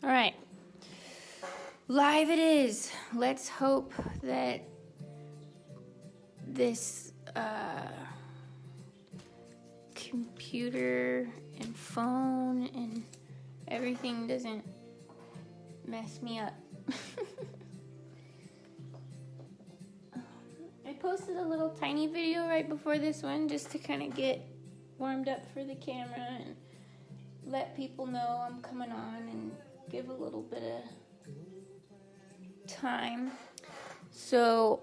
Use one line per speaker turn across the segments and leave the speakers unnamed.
All right. Live it is. Let's hope that this computer and phone and everything doesn't mess me up. I posted a little tiny video right before this one just to kind of get warmed up for the camera and let people know I'm coming on and give a little bit of time. So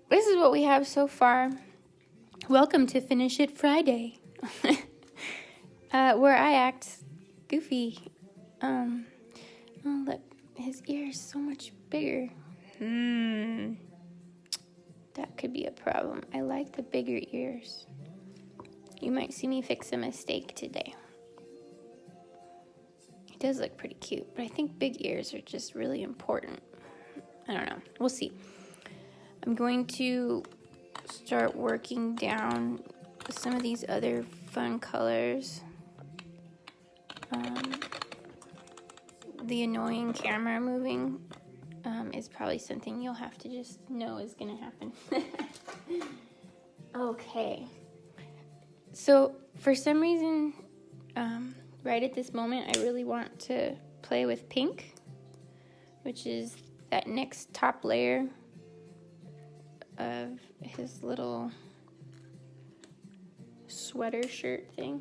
this is what we have so far. Welcome to Finish It Friday, where I act goofy. Oh look, his ear is so much bigger. That could be a problem. I like the bigger ears. You might see me fix a mistake today. He does look pretty cute, but I think big ears are just really important. I don't know. We'll see. I'm going to start working down some of these other fun colors. The annoying camera moving is probably something you'll have to just know is going to happen. Okay. So for some reason, right at this moment, I really want to play with pink, which is that next top layer of his little sweater shirt thing.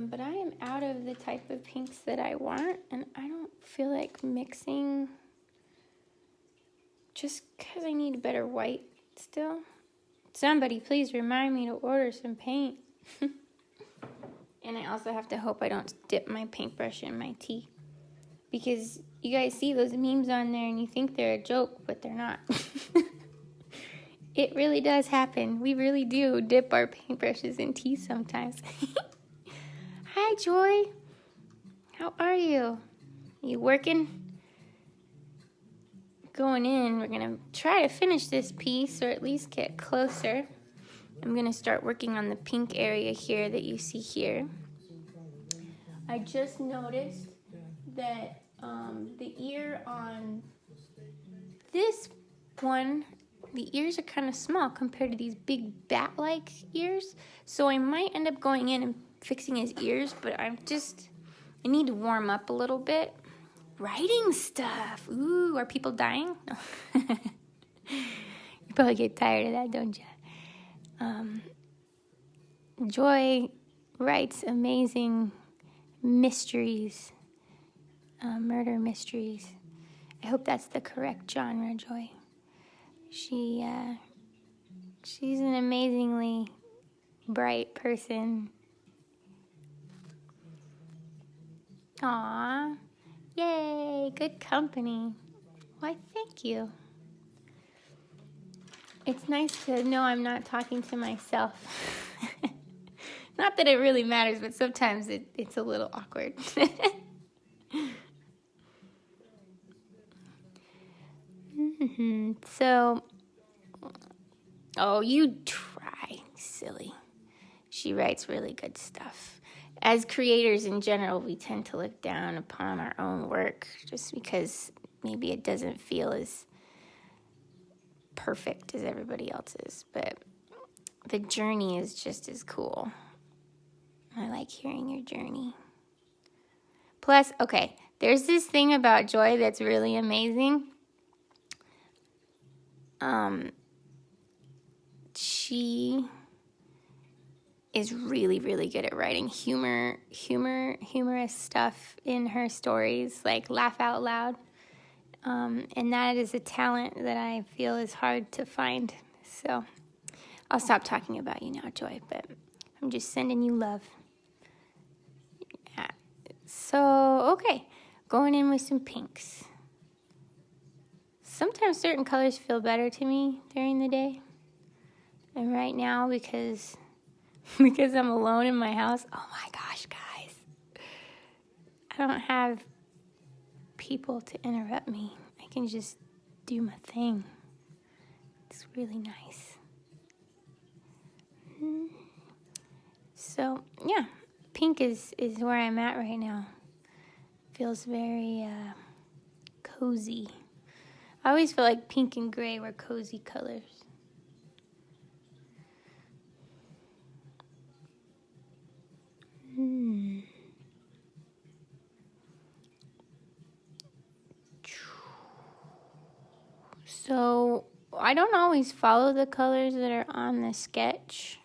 But I am out of the type of pinks that I want, and I don't feel like mixing just because I need better white still. Somebody please remind me to order some paint. And I also have to hope I don't dip my paintbrush in my tea, because you guys see those memes on there and you think they're a joke, but they're not. It really does happen. We really do dip our paintbrushes in tea sometimes. Hi, Joy. How are you? You working? Going in, we're going to try to finish this piece, or at least get closer. I'm going to start working on the pink area here that you see here. I just noticed that the ear on this one, the ears are kind of small compared to these big bat-like ears. So I might end up going in and fixing his ears, but I need to warm up a little bit. Writing stuff. Ooh, are people dying? You probably get tired of that, don't you? Joy writes amazing mysteries, murder mysteries. I hope that's the correct genre, Joy. She's an amazingly bright person. Aw, yay, good company. Why, thank you. It's nice to know I'm not talking to myself. Not that it really matters, but sometimes it's a little awkward. So, oh, you try, silly. She writes really good stuff. As creators in general, we tend to look down upon our own work just because maybe it doesn't feel as perfect as everybody else's, but the journey is just as cool. I like hearing your journey. Plus, okay, there's this thing about Joy that's really amazing. She is really, really good at writing humorous stuff in her stories, like laugh out loud. And that is a talent that I feel is hard to find. So I'll stop talking about you now, Joy, but I'm just sending you love. Yeah. So, okay, going in with some pinks. Sometimes certain colors feel better to me during the day. And right now, because I'm alone in my house, oh my gosh, guys. I don't have people to interrupt me. I can just do my thing. It's really nice. So, yeah, pink is where I'm at right now. feels very cozy. I always feel like pink and gray were cozy colors. So I don't always follow the colors that are on the sketch.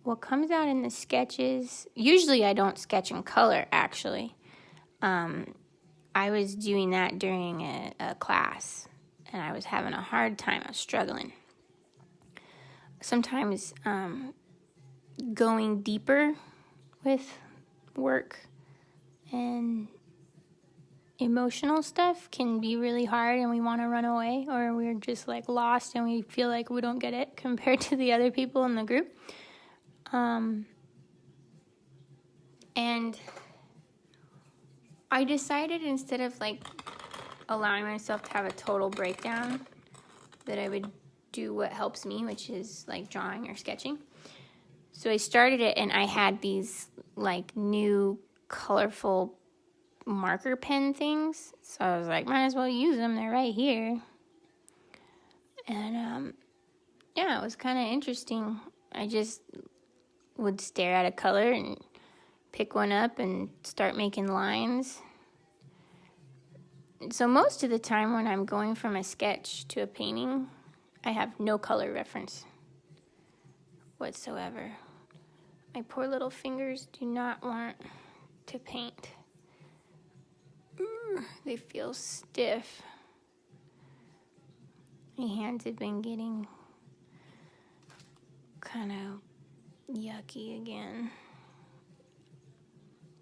What comes out in the sketches, usually I don't sketch in color, actually. I was doing that during a class, and I was having a hard time. I was struggling. Sometimes going deeper with work and emotional stuff can be really hard, and we want to run away, or we're just like lost and we feel like we don't get it compared to the other people in the group. And I decided, instead of like allowing myself to have a total breakdown, that I would do what helps me, which is like drawing or sketching. So I started it, and I had these like new colorful marker pen things. So I was like, might as well use them. They're right here. And yeah, it was kind of interesting. I just would stare at a color and pick one up and start making lines. So most of the time when I'm going from a sketch to a painting, I have no color reference whatsoever. My poor little fingers do not want to paint. They feel stiff. My hands have been getting kind of yucky again.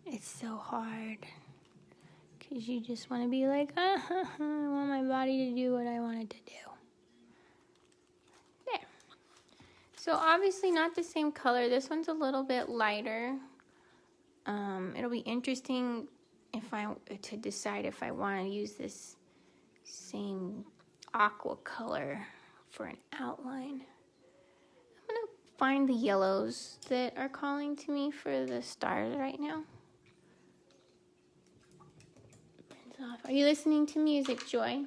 It's so hard because you just want to be like, I want my body to do what I want it to do. There. So obviously not the same color. This one's a little bit lighter. It'll be interesting to decide if I want to use this same aqua color for an outline. I'm going to find the yellows that are calling to me for the stars right now. Are you listening to music, Joy?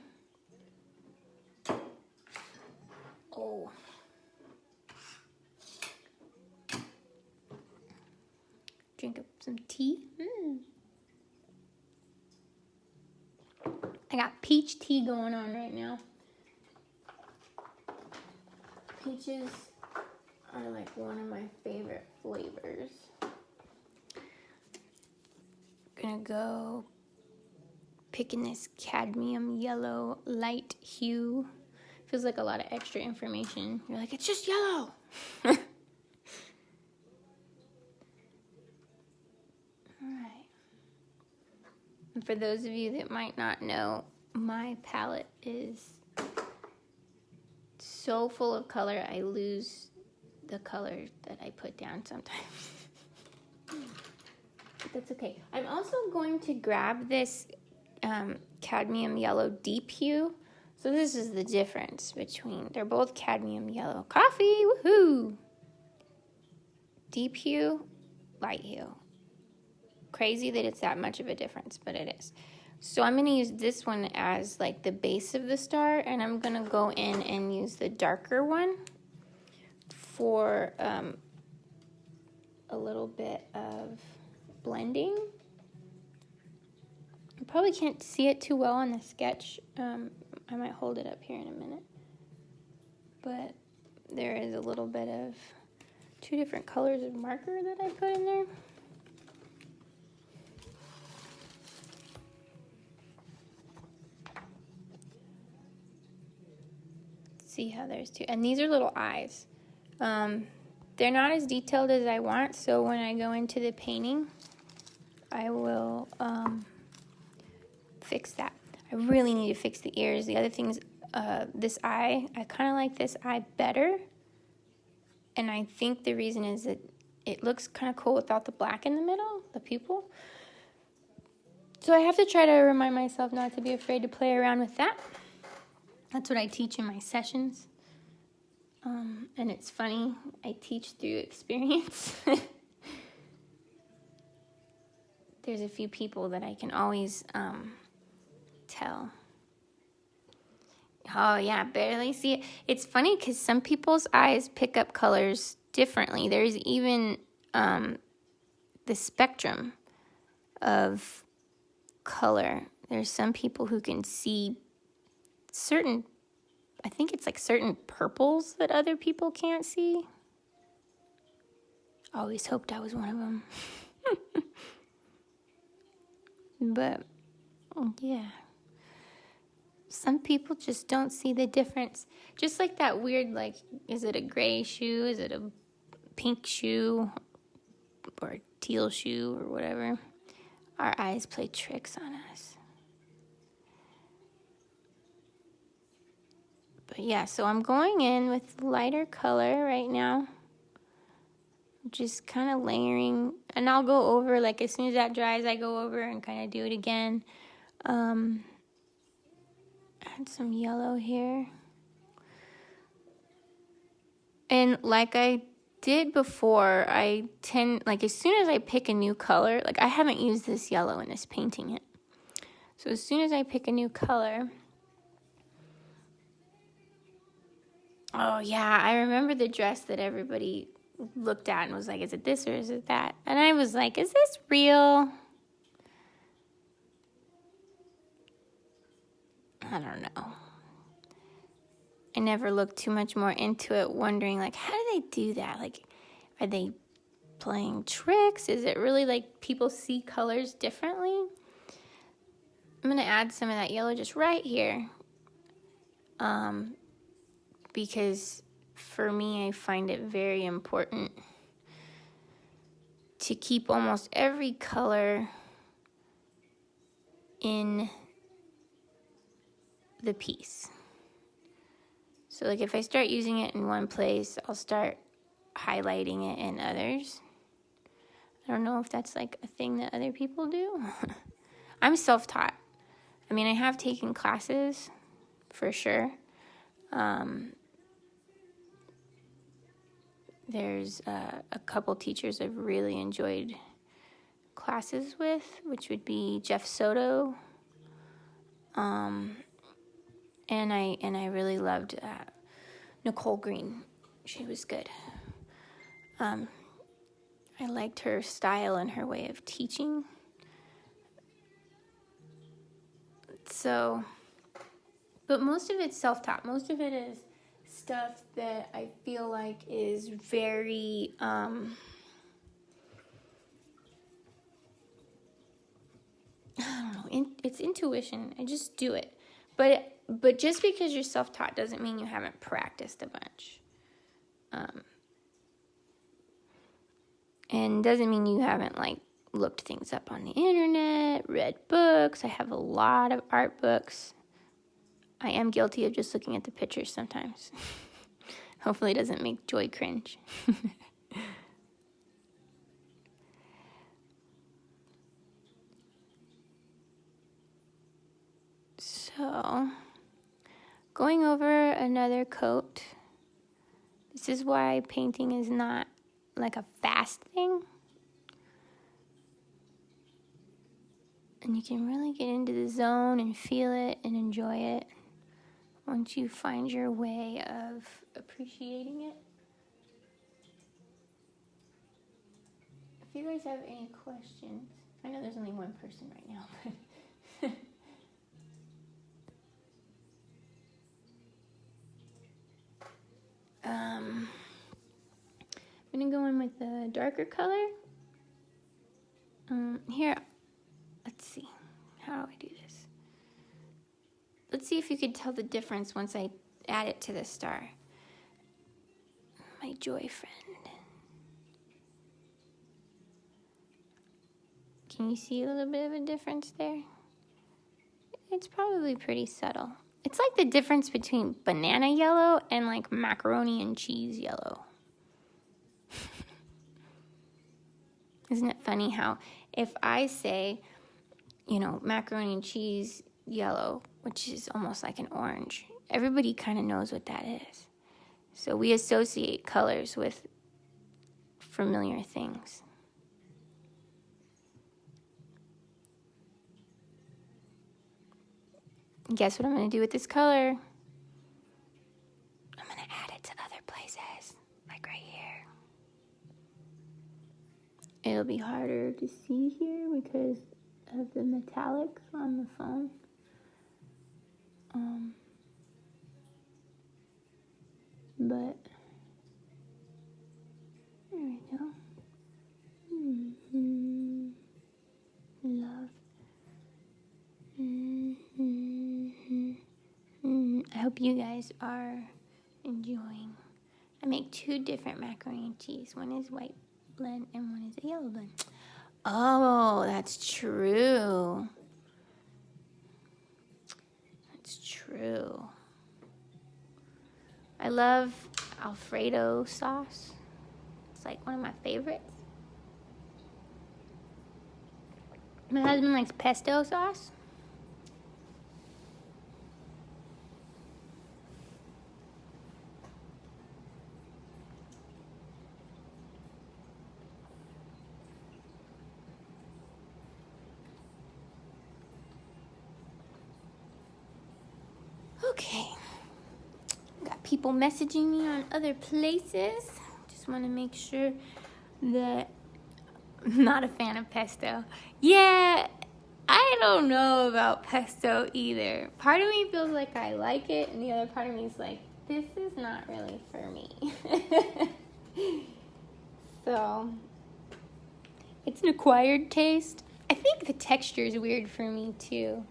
Oh. Drink up some tea. I got peach tea going on right now. Peaches are like one of my favorite flavors. Gonna go picking this cadmium yellow light hue. Feels like a lot of extra information. You're like, it's just yellow. And for those of you that might not know, my palette is so full of color, I lose the color that I put down sometimes. But that's okay. I'm also going to grab this cadmium yellow deep hue. So this is the difference between, they're both cadmium yellow. Coffee, woohoo! Deep hue, light hue. Crazy that it's that much of a difference, but it is. So I'm going to use this one as like the base of the star, and I'm going to go in and use the darker one for a little bit of blending. You probably can't see it too well on the sketch. I might hold it up here in a minute. But there is a little bit of 2 different colors of marker that I put in there. See how there's 2, and these are little eyes. They're not as detailed as I want, so when I go into the painting, I will fix that. I really need to fix the ears. The other thing is this eye. I kind of like this eye better, and I think the reason is that it looks kind of cool without the black in the middle, the pupil. So I have to try to remind myself not to be afraid to play around with that. That's what I teach in my sessions. And it's funny, I teach through experience. there's a few people that I can always tell. Oh yeah, barely see it. It's funny because some people's eyes pick up colors differently. There's even the spectrum of color. There's some people who can see certain, I think it's like certain purples that other people can't see. I always hoped I was one of them. But yeah, some people just don't see the difference. Just like that weird, like, is it a gray shoe? Is it a pink shoe? Or a teal shoe or whatever? Our eyes play tricks on us. But yeah, so I'm going in with lighter color right now. Just kind of layering. And I'll go over, like, as soon as that dries, I go over and kind of do it again. Add some yellow here. And like I did before, I tend, like, as soon as I pick a new color, like, I haven't used this yellow in this painting yet. So as soon as I pick a new color, oh yeah, I remember the dress that everybody looked at and was like, is it this or is it that? And I was like, is this real? I don't know. I never looked too much more into it, wondering, like, how do they do that? Like, are they playing tricks? Is it really like people see colors differently? I'm going to add some of that yellow just right here. Because for me, I find it very important to keep almost every color in the piece. So like if I start using it in one place, I'll start highlighting it in others. I don't know if that's like a thing that other people do. I'm self-taught. I mean, I have taken classes for sure. There's a couple teachers I've really enjoyed classes with, which would be Jeff Soto. And I really loved Nicole Green. She was good. I liked her style and her way of teaching. So, but most of it's self-taught. Most of it is stuff that I feel like is very, I don't know, it's intuition. I just do it. But just because you're self-taught doesn't mean you haven't practiced a bunch. And doesn't mean you haven't, like, looked things up on the internet, read books. I have a lot of art books. I am guilty of just looking at the pictures sometimes. Hopefully it doesn't make Joy cringe. So, going over another coat. This is why painting is not like a fast thing. And you can really get into the zone and feel it and enjoy it once you find your way of appreciating it. If you guys have any questions, I know there's only one person right now, but I'm going to go in with the darker color. Here, let's see. How do I do this? Let's see if you could tell the difference once I add it to the star. My joy friend. Can you see a little bit of a difference there? It's probably pretty subtle. It's like the difference between banana yellow and like macaroni and cheese yellow. Isn't it funny how if I say, you know, macaroni and cheese yellow, which is almost like an orange, everybody kind of knows what that is. So we associate colors with familiar things. guess what I'm going to do with this color? I'm going to add it to other places, like right here. It'll be harder to see here because of the metallics on the phone. But there we go. Love. I hope you guys are enjoying. I make 2 different macaroni and cheese. One is white blend and one is a yellow blend. Oh, that's true. That's true. I love Alfredo sauce. It's like one of my favorites. My husband likes pesto sauce. Okay. Got people messaging me on other places. Just want to make sure that I'm not a fan of pesto. Yeah, I don't know about pesto either. Part of me feels like I like it, and the other part of me is like, this is not really for me. So, it's an acquired taste. I think the texture is weird for me too.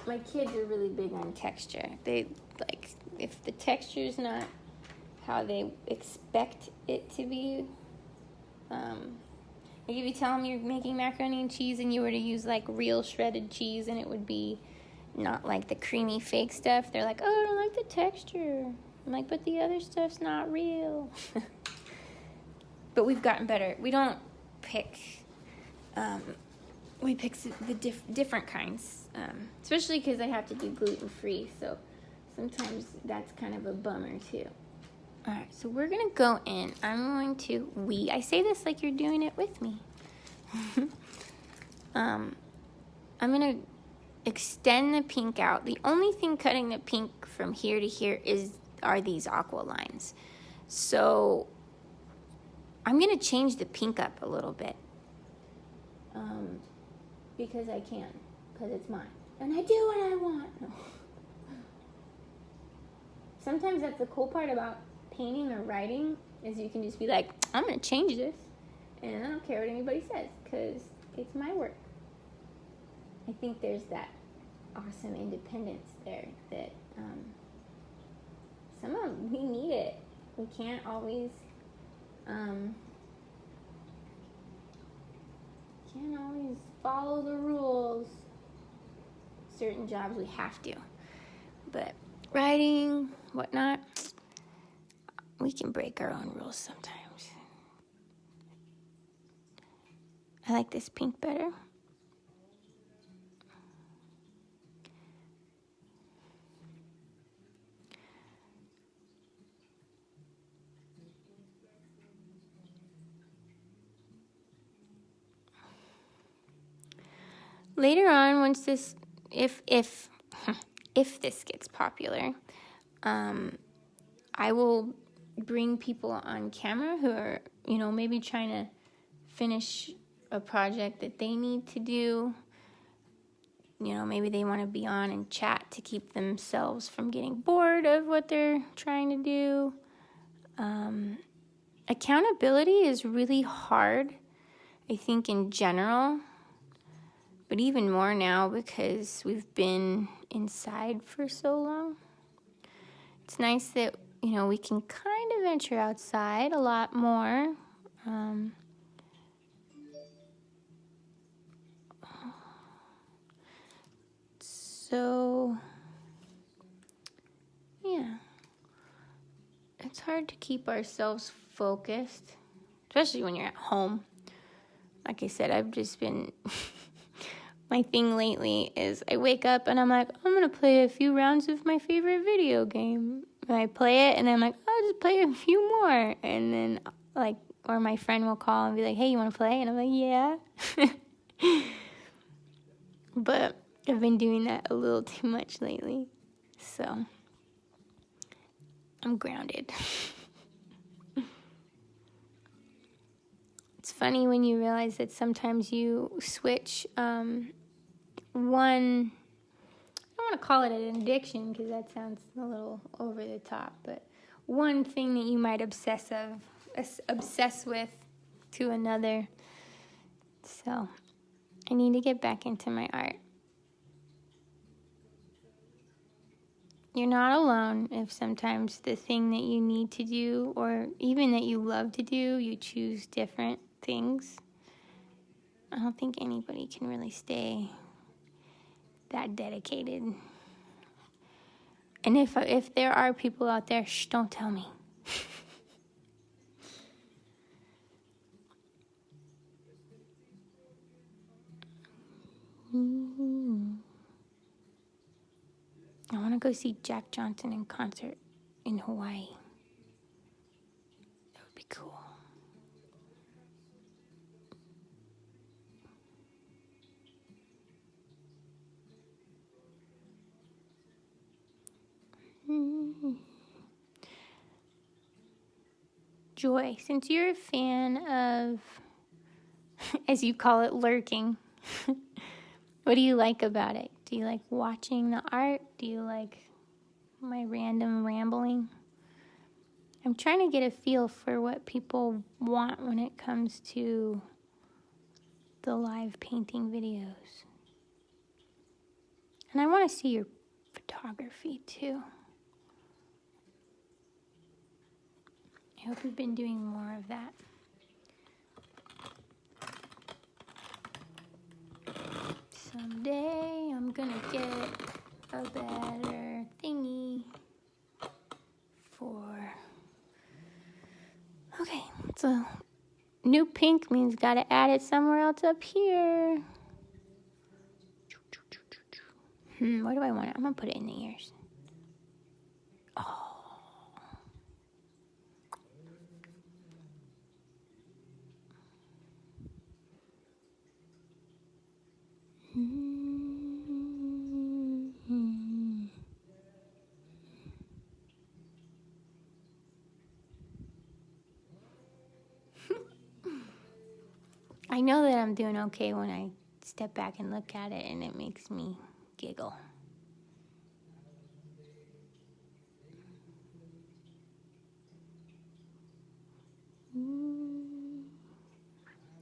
My kids are really big on texture. They like, if the texture is not how they expect it to be, like if you tell them you're making macaroni and cheese and you were to use like real shredded cheese and it would be not like the creamy fake stuff, they're like, oh, I don't like the texture. I'm like, but the other stuff's not real. But we've gotten better. We don't pick, we pick the different kinds, especially because I have to do gluten-free, so sometimes that's kind of a bummer too. All right, so we're going to go in. I'm going to, I say this like you're doing it with me. I'm going to extend the pink out. The only thing cutting the pink from here to here are these aqua lines. So I'm going to change the pink up a little bit. Because I can. Because it's mine. And I do what I want. No. Sometimes that's the cool part about painting or writing is you can just be like, I'm going to change this. And I don't care what anybody says because it's my work. I think there's that awesome independence there that we need it. We can't always follow the rules. Certain jobs we have to, but writing, whatnot, we can break our own rules sometimes. I like this pink better. Later on, once this, if this gets popular, I will bring people on camera who are, maybe trying to finish a project that they need to do. Maybe they want to be on and chat to keep themselves from getting bored of what they're trying to do. Accountability is really hard, I think, in general. But even more now because we've been inside for so long. It's nice that, we can kind of venture outside a lot more. So, yeah. It's hard to keep ourselves focused, especially when you're at home. Like I said, I've just been... My thing lately is I wake up and I'm like, I'm going to play a few rounds of my favorite video game. And I play it and I'm like, I'll just play a few more. And then or my friend will call and be like, hey, you want to play? And I'm like, yeah. but I've been doing that a little too much lately, so I'm grounded. It's funny when you realize that sometimes you switch one, I don't want to call it an addiction because that sounds a little over the top, but one thing that you might obsess with to another. So I need to get back into my art. You're not alone if sometimes the thing that you need to do, or even that you love to do, you choose different things. I don't think anybody can really stay that dedicated. And if there are people out there, shh, don't tell me. I want to go see Jack Johnson in concert in Hawaii. That would be cool. Joy, since you're a fan of, as you call it, lurking, what do you like about it? Do you like watching the art? Do you like my random rambling? I'm trying to get a feel for what people want when it comes to the live painting videos. And I want to see your photography too. I hope you've been doing more of that. Someday I'm gonna get a better thingy for... Okay, so new pink means gotta add it somewhere else up here. Where do I want it? I'm gonna put it in the ears. Oh. I know that I'm doing okay when I step back and look at it, and it makes me giggle.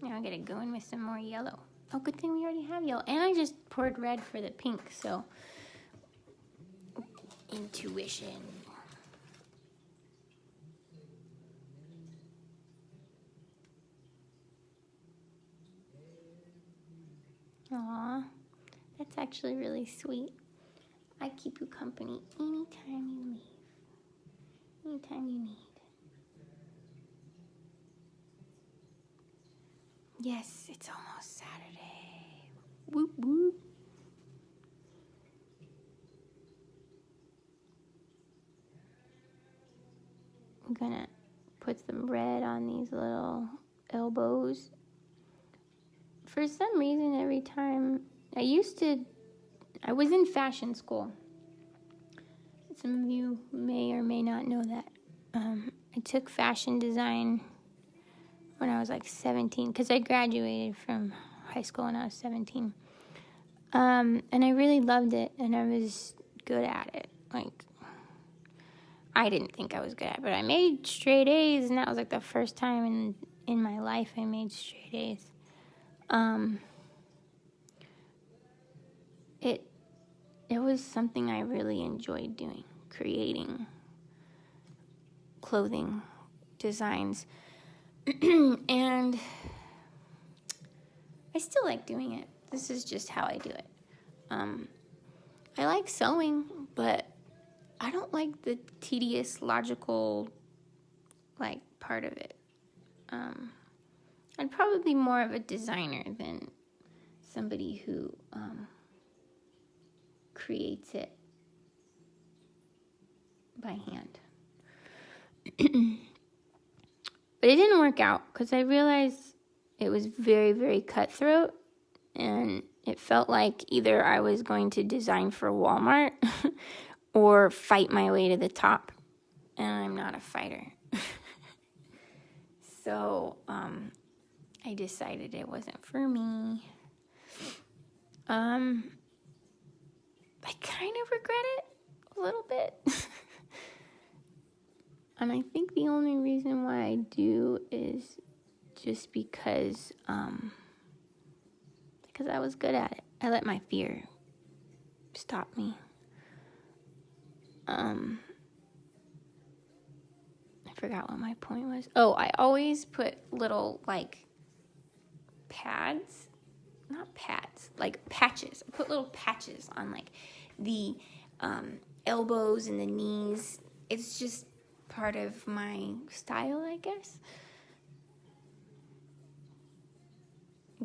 Now I gotta go in with some more yellow. Oh, good thing we already have yellow. And I just poured red for the pink, so intuition. Aw, that's actually really sweet. I keep you company anytime you leave. Anytime you need. Yes, it's almost Saturday. Whoop, whoop. I'm gonna put some red on these little elbows. For some reason, every time I was in fashion school. Some of you may or may not know that. I took fashion design when I was like 17, because I graduated from high school when I was 17. And I really loved it, and I was good at it. Like, I didn't think I was good at it, but I made straight A's, and that was like the first time in my life I made straight A's. It was something I really enjoyed doing, creating clothing designs. And I still like doing it. This is just how I do it. I like sewing, but I don't like the tedious, logical, part of it. I'd probably be more of a designer than somebody who creates it by hand. But it didn't work out because I realized it was very, very cutthroat, and It felt like either I was going to design for Walmart or fight my way to the top, and I'm not a fighter. So I decided it wasn't for me. I kind of regret it a little bit. And I think the only reason why I do is just because I was good at it. I let my fear stop me. I forgot what my point was. Oh, I always put little, like, pads. Not pads, like patches. I put little patches on, like, the elbows and the knees. It's just part of my style, I guess.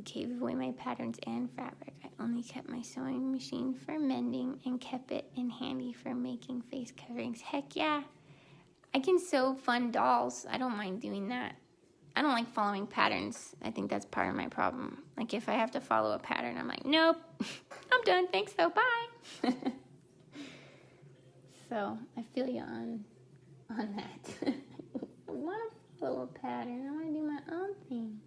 Gave away my patterns and fabric. I only kept my sewing machine for mending and kept it in handy for making face coverings. Heck yeah. I can sew fun dolls. I don't mind doing that. I don't like following patterns. I think that's part of my problem. Like, if I have to follow a pattern, I'm like, nope, I'm done. Thanks, though. Bye. So I feel you on that. I want to follow a pattern. I want to do my own thing.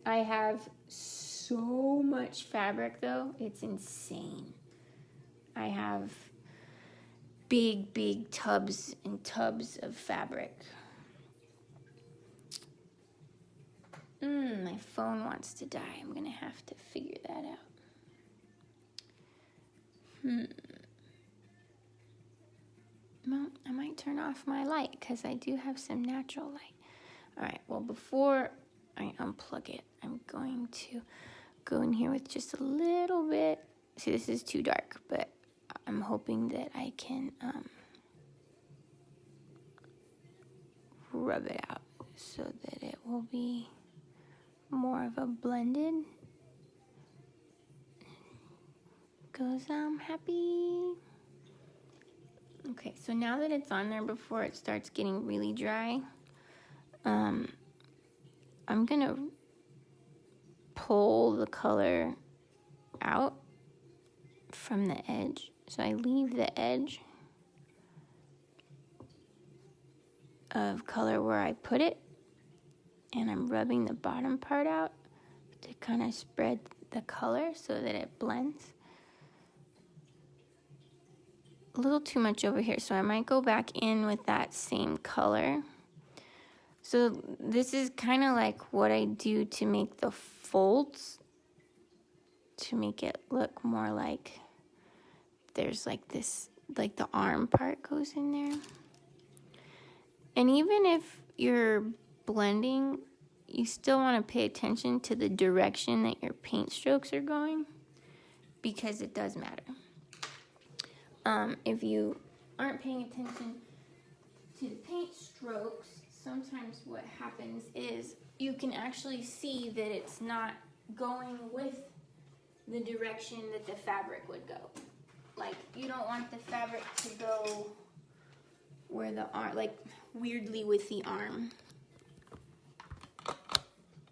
I have so much fabric, though. It's insane. I have big tubs and tubs of fabric. My phone wants to die. I'm going to have to figure that out. Well, I might turn off my light because I do have some natural light. All right, well, before I unplug it, I'm going to go in here with just a little bit. See, this is too dark, but I'm hoping that I can rub it out so that it will be more of a blended. Because I'm happy. Okay, so now that it's on there before it starts getting really dry, I'm gonna pull the color out from the edge. So I leave the edge of color where I put it, and I'm rubbing the bottom part out to kind of spread the color so that it blends. A little too much over here, so I might go back in with that same color. So this is kind of like what I do to make the folds, to make it look more like there's like this, like the arm part goes in there. And even if you're blending, you still want to pay attention to the direction that your paint strokes are going, because it does matter. If you aren't paying attention to the paint strokes, sometimes what happens is you can actually see that it's not going with the direction that the fabric would go. Like, you don't want the fabric to go where the arm, like weirdly with the arm.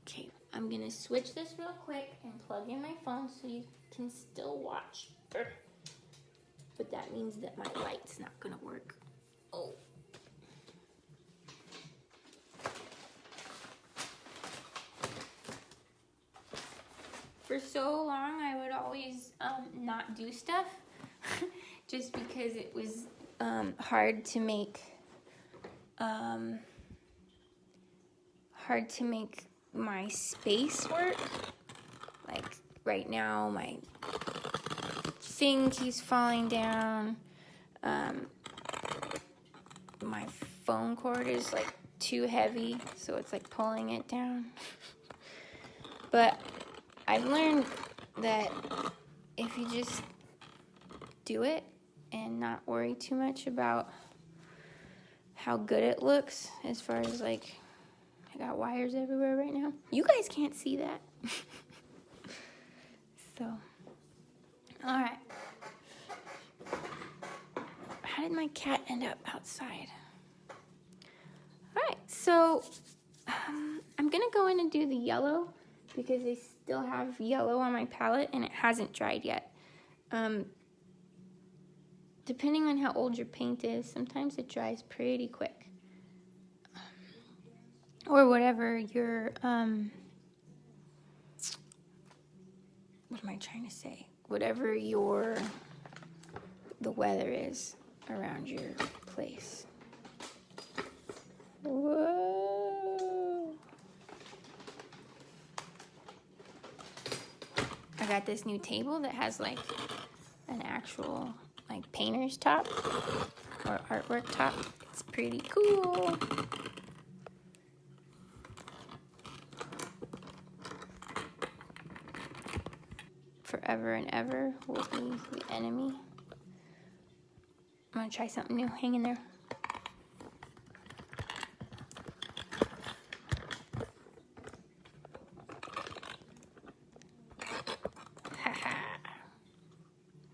Okay, I'm gonna switch this real quick and plug in my phone so you can still watch. But that means that my light's not gonna work. Oh. For so long, I would always not do stuff just because it was hard to make my space work. Like right now, my thing keeps falling down. My phone cord is like too heavy, so it's like pulling it down. But I've learned that if you just do it and not worry too much about how good it looks, as far as like, I got wires everywhere right now. You guys can't see that. So, all right. How did my cat end up outside? All right, so I'm gonna go in and do the yellow because I still have yellow on my palette and it hasn't dried yet. Depending on how old your paint is, sometimes it dries pretty quick. Or whatever your, what am I trying to say? Whatever the weather is around your place. Whoa. I got this new table that has like an actual like painter's top or artwork top. It's pretty cool. Forever and ever will be the enemy. I'm gonna try something new. Hang in there.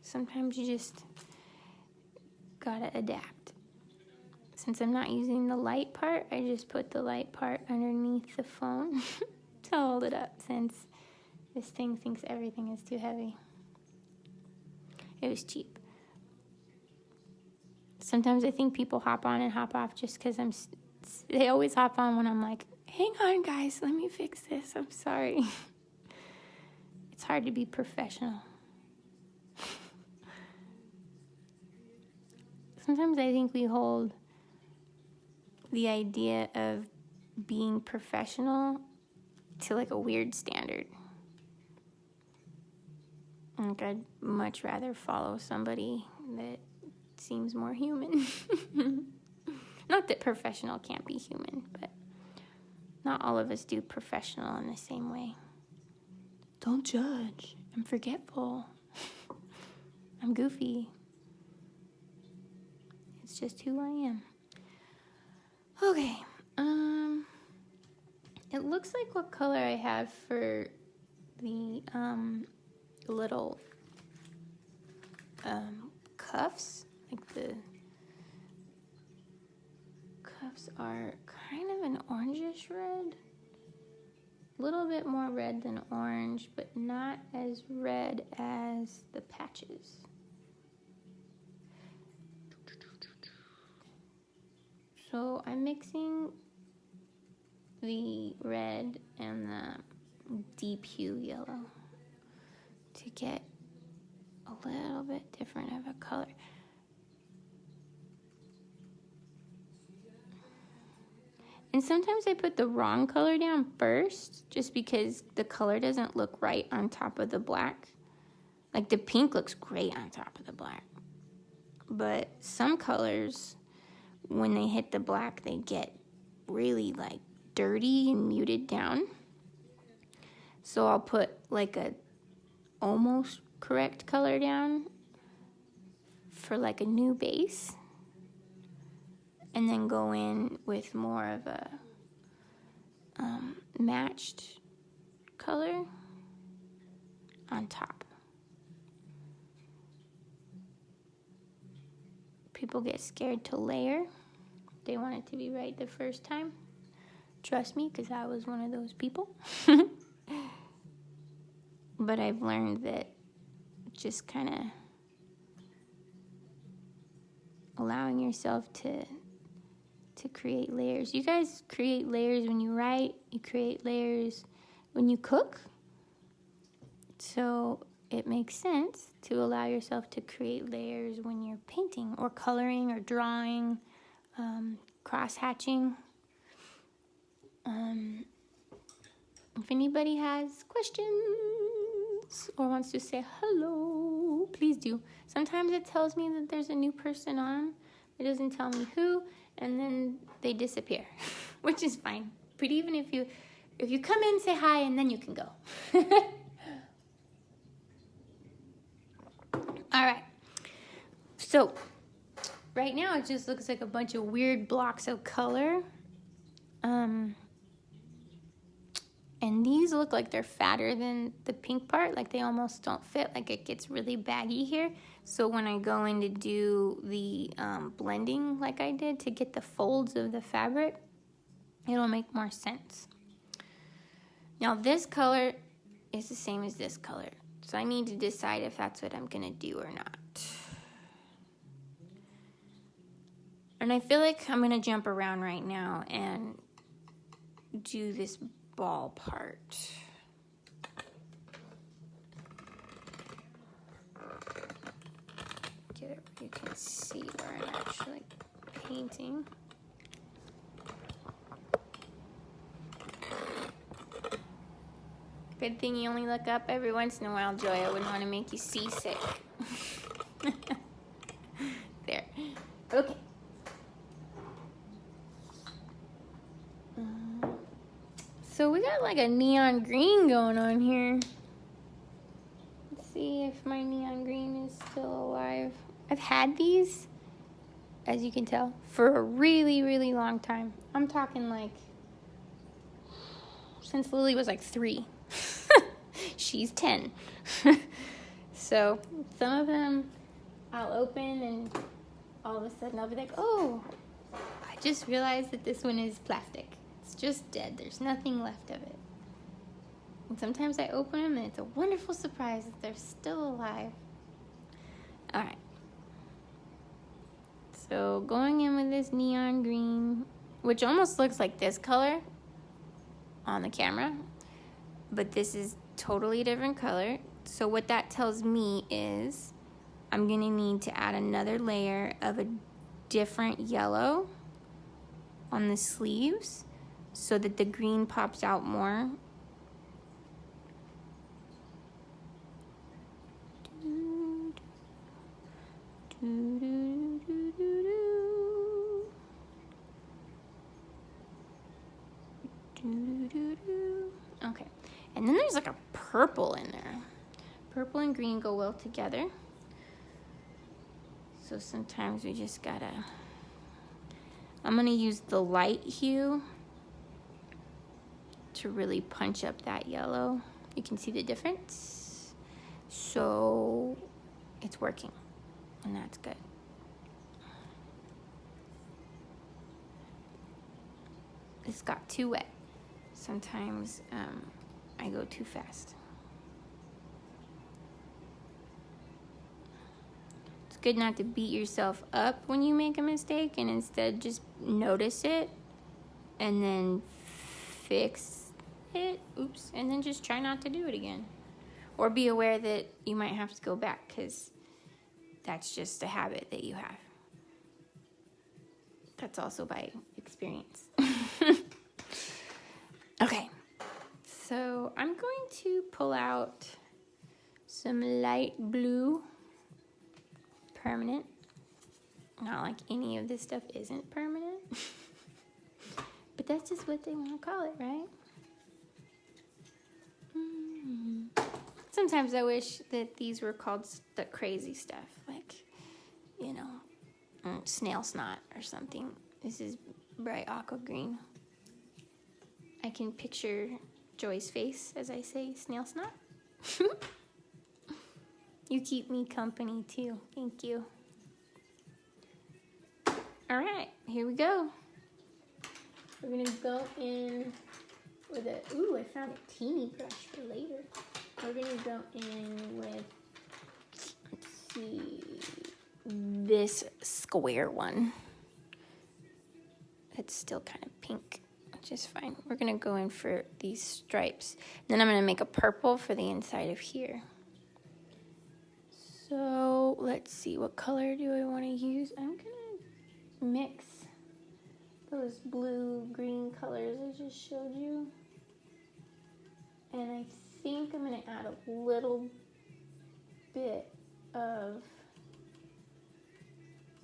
Sometimes you just gotta adapt. Since I'm not using the light part, I just put the light part underneath the phone to hold it up, since this thing thinks everything is too heavy. It was cheap. Sometimes I think people hop on and hop off just because they always hop on when I'm like, hang on guys, let me fix this, I'm sorry. It's hard to be professional. Sometimes I think we hold the idea of being professional to like a weird standard. Like I'd much rather follow somebody that seems more human. Not that professional can't be human, but not all of us do professional in the same way. Don't judge. I'm forgetful. I'm goofy. It's just who I am. Okay. It looks like what color I have for the little cuffs. Like the cuffs are kind of an orangish red. A little bit more red than orange, but not as red as the patches. So I'm mixing the red and the deep hue yellow to get a little bit different of a color. And sometimes I put the wrong color down first just because the color doesn't look right on top of the black. Like the pink looks great on top of the black. But some colors, when they hit the black, they get really like dirty and muted down. So I'll put like a almost correct color down for like a new base, and then go in with more of a matched color on top. People get scared to layer. They want it to be right the first time. Trust me, because I was one of those people. But I've learned that just kind of allowing yourself to create layers. You guys create layers when you write. You create layers when you cook. So it makes sense to allow yourself to create layers when you're painting or coloring or drawing, cross-hatching. If anybody has questions or wants to say hello, please do. Sometimes it tells me that there's a new person on. It doesn't tell me who, and then they disappear, which is fine. But even if you come in, say hi, and then you can go. All right. So right now it just looks like a bunch of weird blocks of color. And these look like they're fatter than the pink part, like they almost don't fit, like it gets really baggy here. So when I go in to do the blending like I did to get the folds of the fabric, it'll make more sense. Now this color is the same as this color. So I need to decide if that's what I'm gonna do or not. And I feel like I'm gonna jump around right now and do this ball part. Get it where you can see where I'm actually painting. Good thing you only look up every once in a while, Joy. I wouldn't want to make you seasick. There. Okay. So we got like a neon green going on here. Let's see if my neon green is still alive. I've had these, as you can tell, for a really, really long time. I'm talking like since Lily was like 3. She's 10. So some of them I'll open and all of a sudden I'll be like, oh, I just realized that this one is plastic. It's just dead. There's nothing left of it. And sometimes I open them and it's a wonderful surprise that they're still alive. All right. So going in with this neon green, which almost looks like this color on the camera, but this is totally different color. So what that tells me is I'm gonna need to add another layer of a different yellow on the sleeves so that the green pops out more. Okay, and then there's like a purple in there. Purple and green go well together. So sometimes we just gotta, I'm gonna use the light hue to really punch up that yellow. You can see the difference. So it's working, and that's good. This got too wet. Sometimes I go too fast. It's good not to beat yourself up when you make a mistake and instead just notice it and then fix it. Oops. And then just try not to do it again. Or be aware that you might have to go back because that's just a habit that you have. That's also by experience. Okay, so I'm going to pull out some light blue permanent. Not like any of this stuff isn't permanent, but that's just what they want to call it, right? Sometimes I wish that these were called the crazy stuff, like, you know, snail snot or something. This is bright aqua green. I can picture Joy's face as I say snail snot. You keep me company too. Thank you. All right, here we go. We're gonna go in with a, ooh, I found a teeny brush for later. We're gonna go in with, let's see, this square one. It's still kind of pink, which is fine. We're gonna go in for these stripes. Then I'm gonna make a purple for the inside of here. So let's see, what color do I wanna use? I'm gonna mix those blue, green colors I just showed you. And I think I'm gonna add a little bit of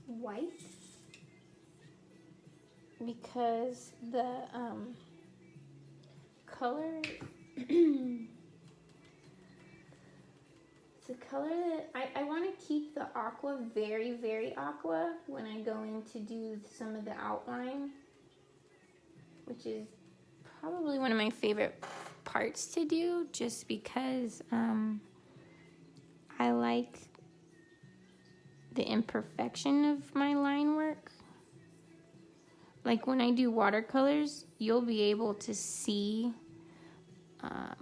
white because the color, it's a color that I want to keep the aqua very, very aqua when I go in to do some of the outline, which is probably one of my favorite parts to do, just because I like the imperfection of my line work. Like when I do watercolors, you'll be able to see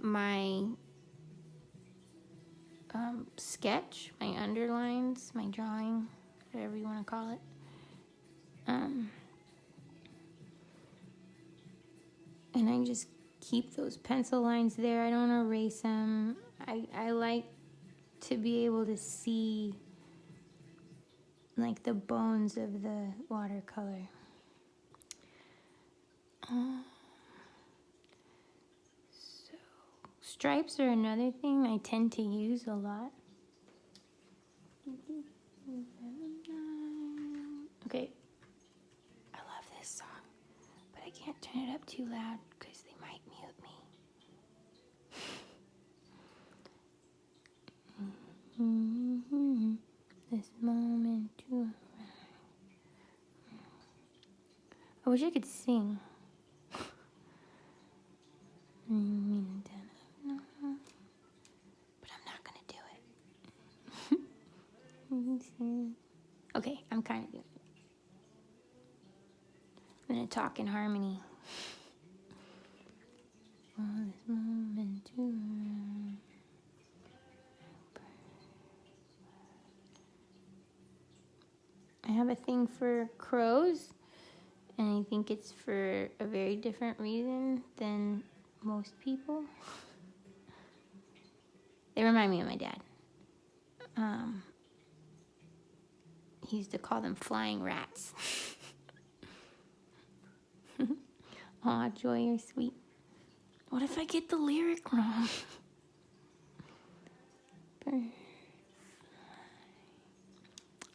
my sketch, my underlines, my drawing, whatever you want to call it. And I just keep those pencil lines there. I don't erase them. I like to be able to see like the bones of the watercolor. So stripes are another thing I tend to use a lot. Okay, I love this song, but I can't turn it up too loud because they might mute me. This moment to arrive. I wish I could sing. But I'm not gonna do it. Okay, I'm kind of doing it. I'm gonna talk in harmony. This moment to arrive. I have a thing for crows, and I think it's for a very different reason than most people. They remind me of my dad. He used to call them flying rats. Aw, Joy, you're sweet. What if I get the lyric wrong?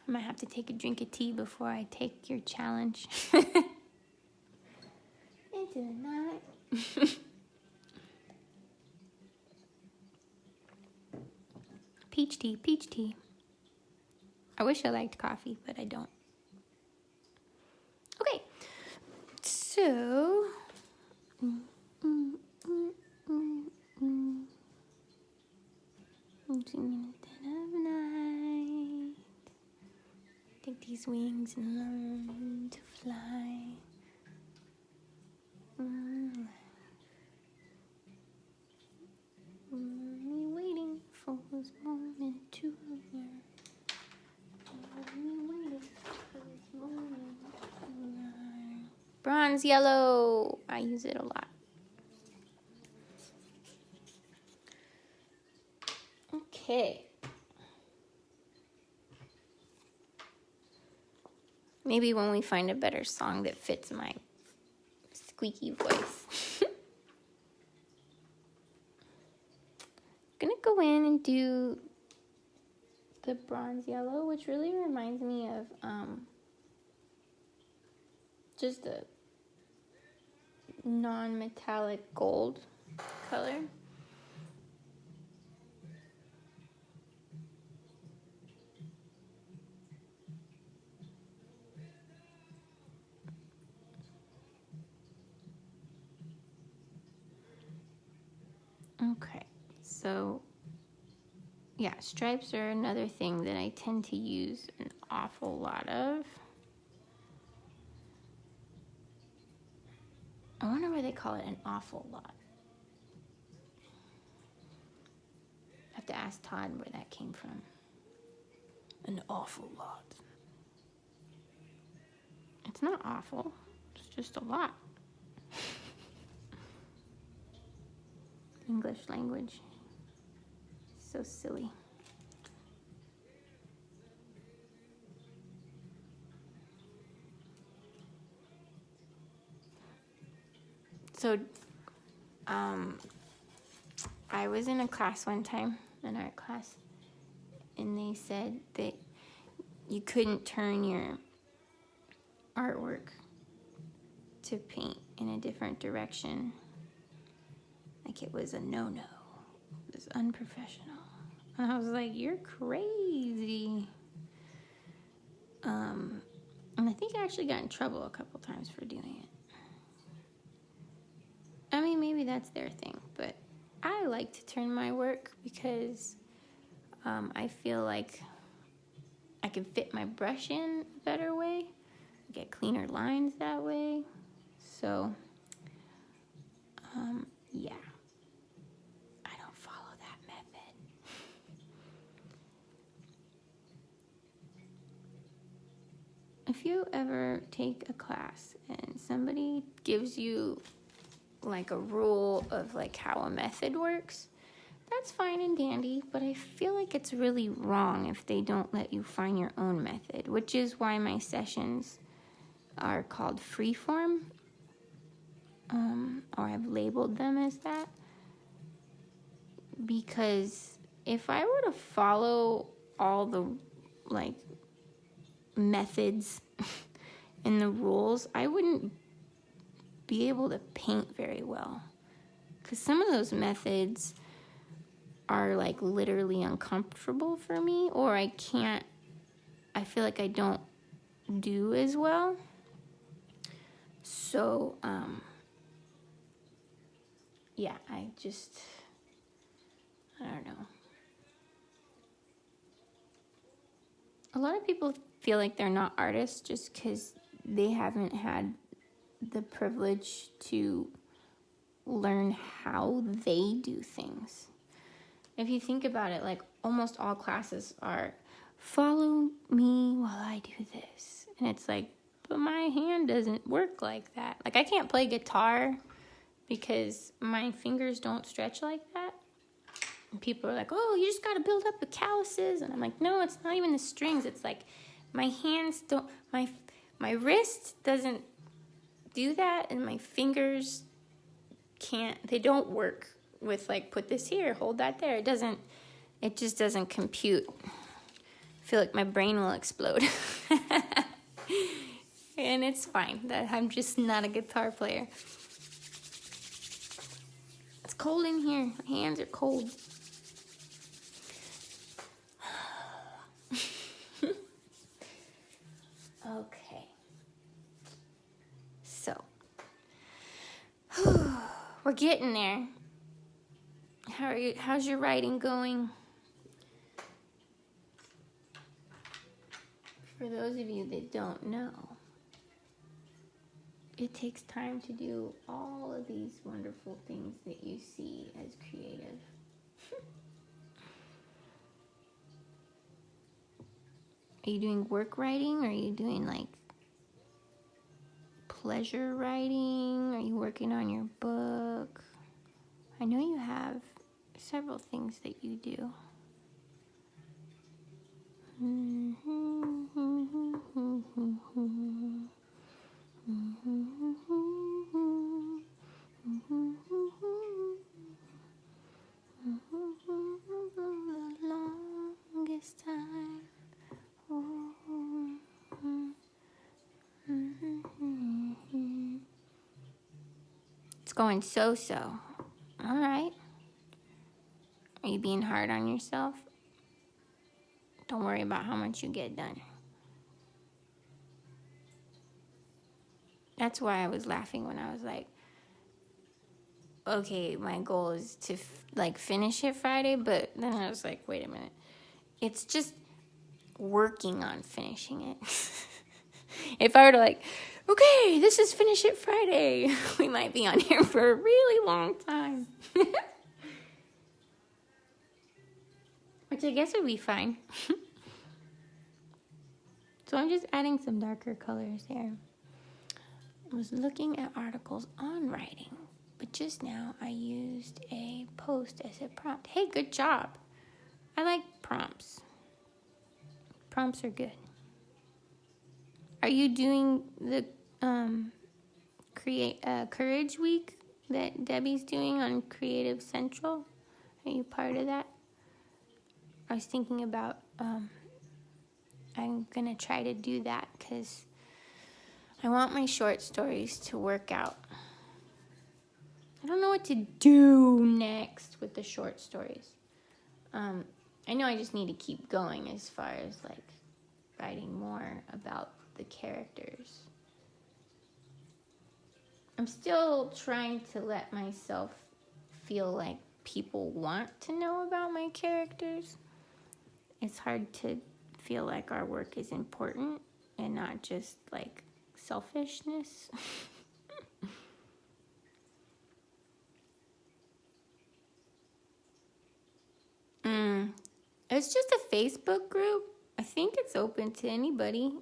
I might have to take a drink of tea before I take your challenge. Into the night. Peach tea, peach tea. I wish I liked coffee, but I don't. Okay, so... Take these wings and learn to fly. Waiting for this moment to learn. Bronze yellow. I use it a lot. Okay. Maybe when we find a better song that fits my squeaky voice. I'm gonna go in and do the bronze yellow, which really reminds me of just a non-metallic gold color. Okay, so yeah, stripes are another thing that I tend to use an awful lot of. I wonder why they call it an awful lot. I have to ask Todd where that came from. An awful lot. It's not awful, it's just a lot. English language. So silly. So, I was in a class one time, an art class, and they said that you couldn't turn your artwork to paint in a different direction. Like it was a no-no. It was unprofessional. And I was like, you're crazy. And I think I actually got in trouble a couple times for doing it. I mean, maybe that's their thing, but I like to turn my work because I feel like I can fit my brush in a better way, get cleaner lines that way. So, yeah. if you ever take a class and somebody gives you like a rule of like how a method works, that's fine and dandy, but I feel like it's really wrong if they don't let you find your own method, which is why my sessions are called freeform, or I've labeled them as that, because if I were to follow all the like methods and the rules, I wouldn't be able to paint very well, because some of those methods are like literally uncomfortable for me, or I feel like I don't do as well. So yeah, I don't know. A lot of people feel like they're not artists just because they haven't had the privilege to learn how they do things. If you think about it, like almost all classes are, follow me while I do this. And it's like, but my hand doesn't work like that. Like I can't play guitar because my fingers don't stretch like that. And people are like, oh, you just got to build up the calluses. And I'm like, no, it's not even the strings. It's like my hands don't, my wrist doesn't do that. And my fingers they don't work with like, put this here, hold that there. It just doesn't compute. I feel like my brain will explode. And it's fine that I'm just not a guitar player. It's cold in here. My hands are cold. Okay. So, we're getting there. How's your writing going? For those of you that don't know, it takes time to do all of these wonderful things that you see as creative. Are you doing work writing? Or are you doing like pleasure writing? Are you working on your book? I know you have several things that you do. The longest time. It's going so-so. All right. Are you being hard on yourself? Don't worry about how much you get done. That's why I was laughing when I was like, okay, my goal is to finish it Friday, but then I was like, wait a minute. It's just working on finishing it. If I were to like, okay, this is Finish It Friday, we might be on here for a really long time. Which I guess would be fine. So I'm just adding some darker colors here. I was looking at articles on writing, but just now I used a post as a prompt. Hey, good job. I like prompts. Prompts are good. Are you doing the Courage Week that Debbie's doing on Creative Central? Are you part of that? I was thinking about, I'm going to try to do that because I want my short stories to work out. I don't know what to do next with the short stories. I know I just need to keep going as far as like writing more about the characters. I'm still trying to let myself feel like people want to know about my characters. It's hard to feel like our work is important and not just like selfishness. It's just a Facebook group. I think it's open to anybody.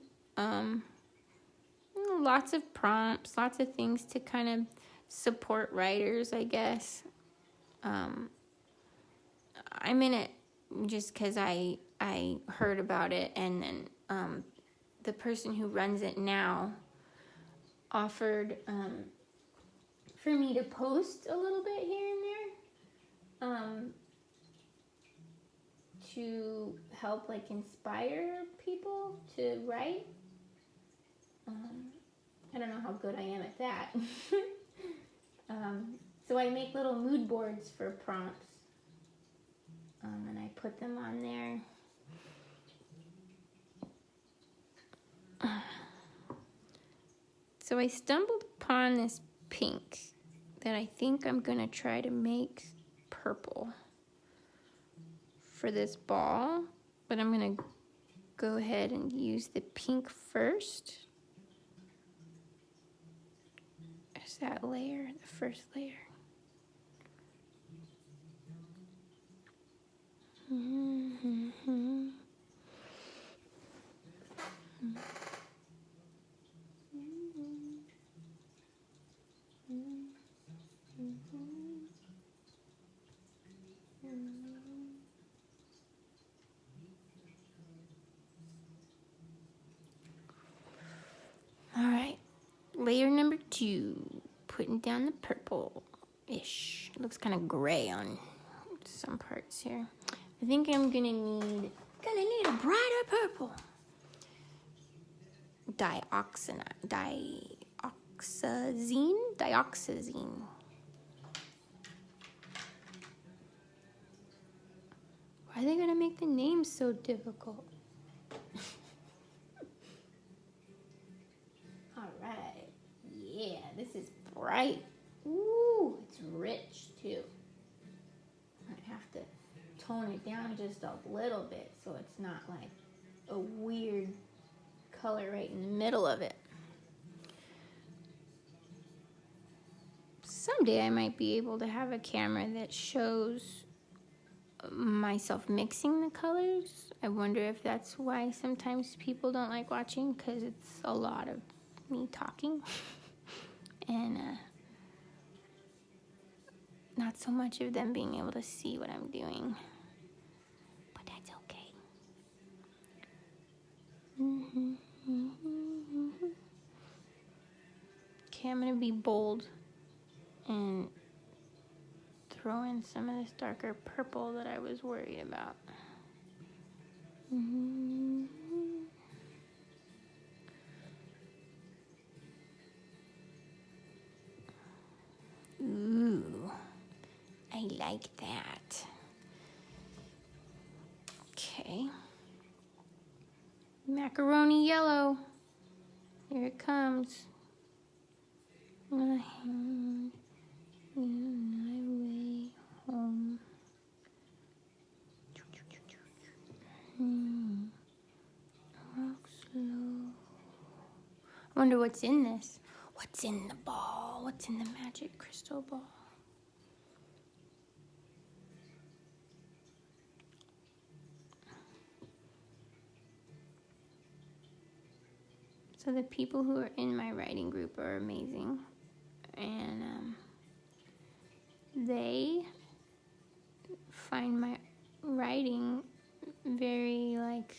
lots of prompts, lots of things to kind of support writers, I guess. I'm in it just because I heard about it, and then the person who runs it now offered for me to post a little bit here and there to help like inspire people to write. I don't know how good I am at that. So I make little mood boards for prompts, and I put them on there. So I stumbled upon this pink that I think I'm gonna try to make purple for this ball, but I'm gonna go ahead and use the pink first as that layer, the first layer. All right, layer number 2, putting down the purple-ish. It looks kind of gray on some parts here. I think I'm gonna need a brighter purple. Dioxazine. Why are they gonna make the name so difficult? All right, yeah, this is bright. Ooh, it's rich too. I have to tone it down just a little bit so it's not like a weird color right in the middle of it. Someday I might be able to have a camera that shows myself mixing the colors. I wonder if that's why sometimes people don't like watching, because it's a lot of me talking and not so much of them being able to see what I'm doing, but that's okay. Okay, I'm gonna be bold and throw in some of this darker purple that I was worried about. Ooh, I like that. Okay. Macaroni yellow. Here it comes. My hand in my way home. Walk slow. I wonder what's in this. What's in the ball? What's in the magic crystal ball? So the people who are in my writing group are amazing, and they find my writing very like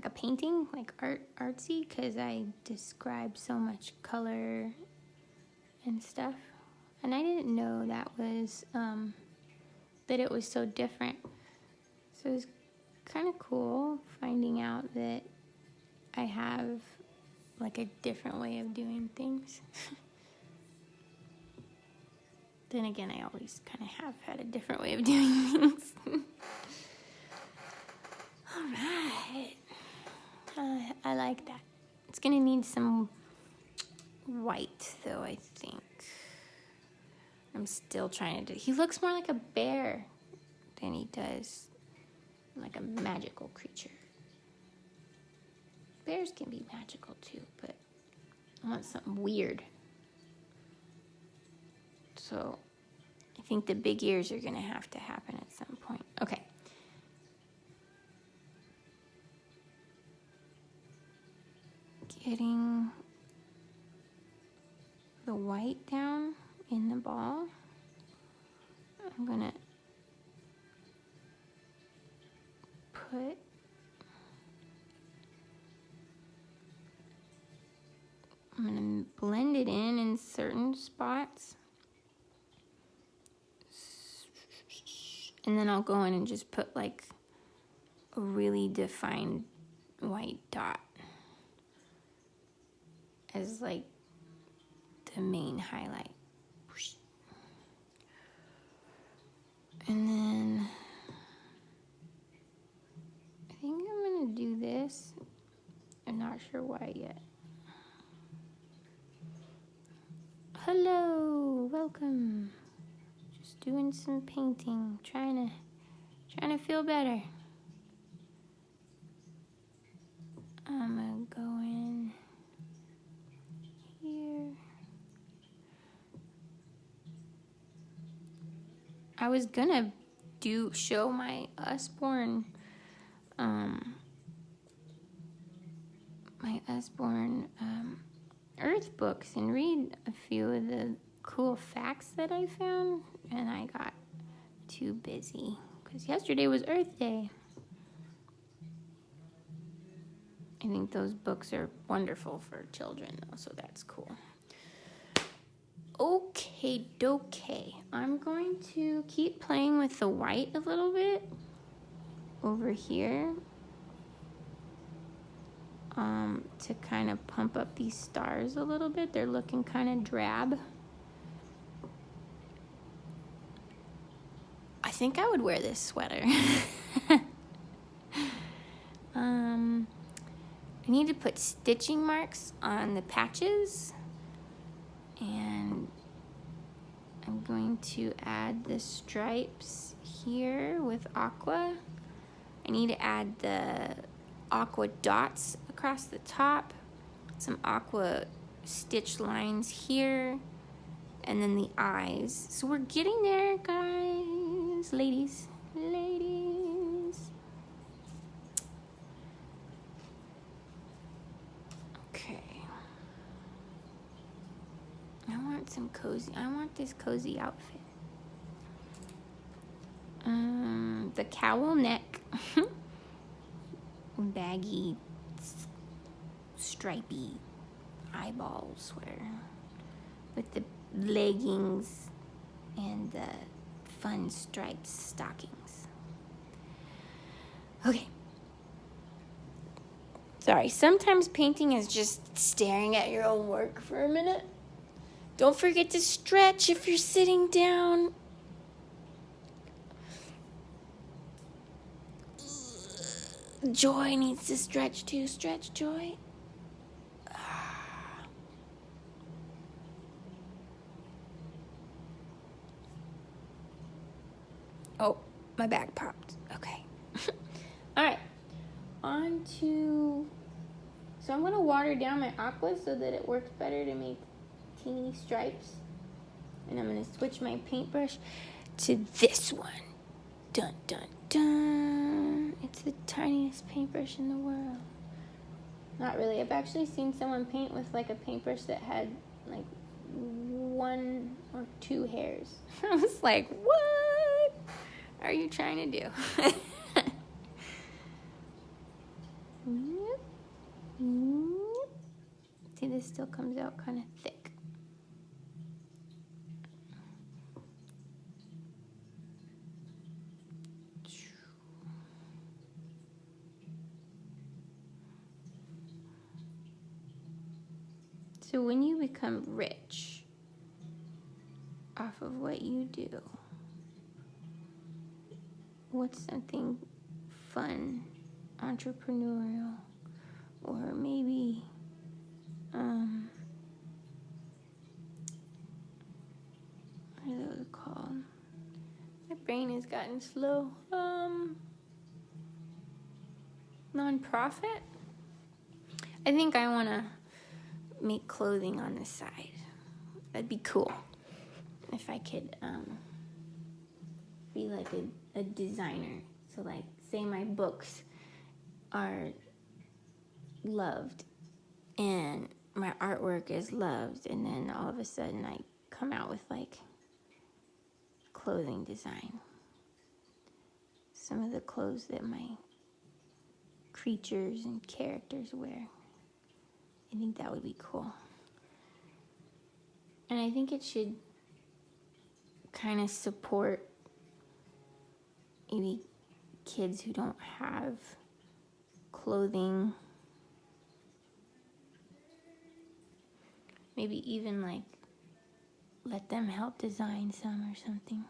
a painting, like artsy, because I describe so much color and stuff, and I didn't know that was that it was so different. So it was kind of cool finding out that I have like a different way of doing things. Then again, I always kind of have had a different way of doing things. All right. I like that. It's gonna need some white though, I think. I'm still trying to do, he looks more like a bear than he does like a magical creature. Bears can be magical too, but I want something weird. So I think the big ears are gonna have to happen at some point. Okay. Getting I'm gonna blend it in certain spots. And then I'll go in and just put like a really defined white dot as like the main highlight. And then I think I'm gonna do this. I'm not sure why yet. Hello, welcome. Just doing some painting, trying to feel better. I'm gonna go in here. I was gonna show my Usborne Earth books and read a few of the cool facts that I found, and I got too busy because yesterday was Earth Day. I think those books are wonderful for children, though, so that's cool. Okay, dokie. I'm going to keep playing with the white a little bit over here to kind of pump up these stars a little bit. They're looking kind of drab. I think I would wear this sweater. I need to put stitching marks on the patches, and I'm going to add the stripes here with aqua. I need to add the aqua dots across the top, some aqua stitch lines here, and then the eyes. So we're getting there, guys, ladies. Okay. I want this cozy outfit. The cowl neck, baggy, stripy eyeball sweater with the leggings and the fun striped stockings. Okay. Sorry, sometimes painting is just staring at your own work for a minute. Don't forget to stretch if you're sitting down. Joy needs to stretch too. Stretch, Joy. Oh, my bag popped. Okay. All right. So I'm going to water down my aqua so that it works better to make teeny stripes. And I'm going to switch my paintbrush to this one. Dun, dun, dun. It's the tiniest paintbrush in the world. Not really. I've actually seen someone paint with like a paintbrush that had like 1 or 2 hairs. I was like, what are you trying to do? See, this still comes out kind of thick. So when you become rich off of what you do, what's something fun, entrepreneurial, or maybe what are those called? My brain has gotten slow. Nonprofit? I think I want to make clothing on the side. That'd be cool if I could be like a designer. So like, say my books are loved and my artwork is loved, and then all of a sudden I come out with like clothing design. Some of the clothes that my creatures and characters wear. I think that would be cool. And I think it should kind of support maybe kids who don't have clothing. Maybe even like let them help design some or something.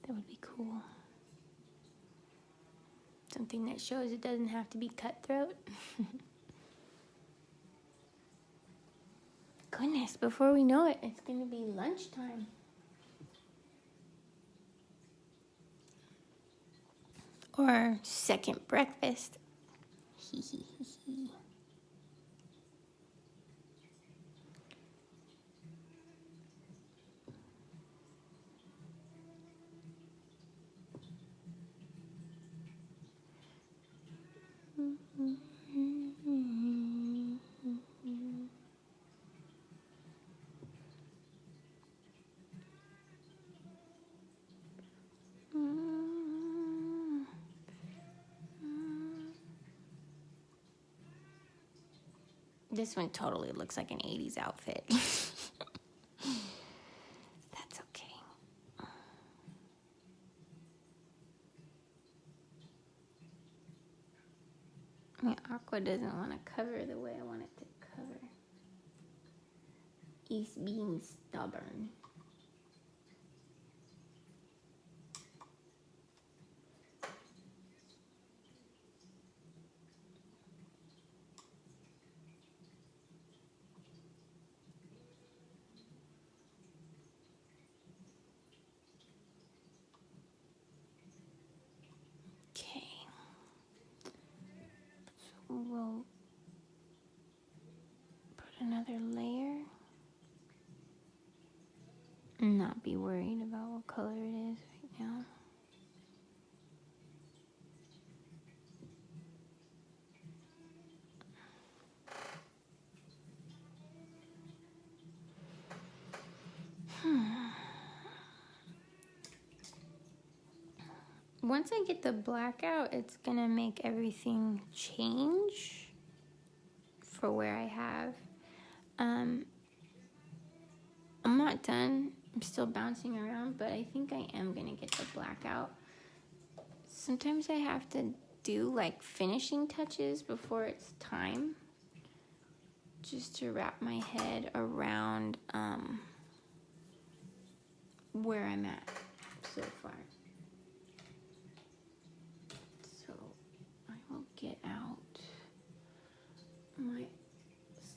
That would be cool. Something that shows it doesn't have to be cutthroat. Goodness, before we know it, it's going to be lunchtime. Or second breakfast. This one totally looks like an 80s outfit. That's okay. My aqua doesn't want to cover the way I want it to cover. He's being stubborn. We'll put another layer and not be worried about what color it is right now. Once I get the black out, it's gonna make everything change for where I have. I'm not done. I'm still bouncing around, but I think I am gonna get the black out. Sometimes I have to do like finishing touches before it's time, just to wrap my head around where I'm at so far. So I will get out my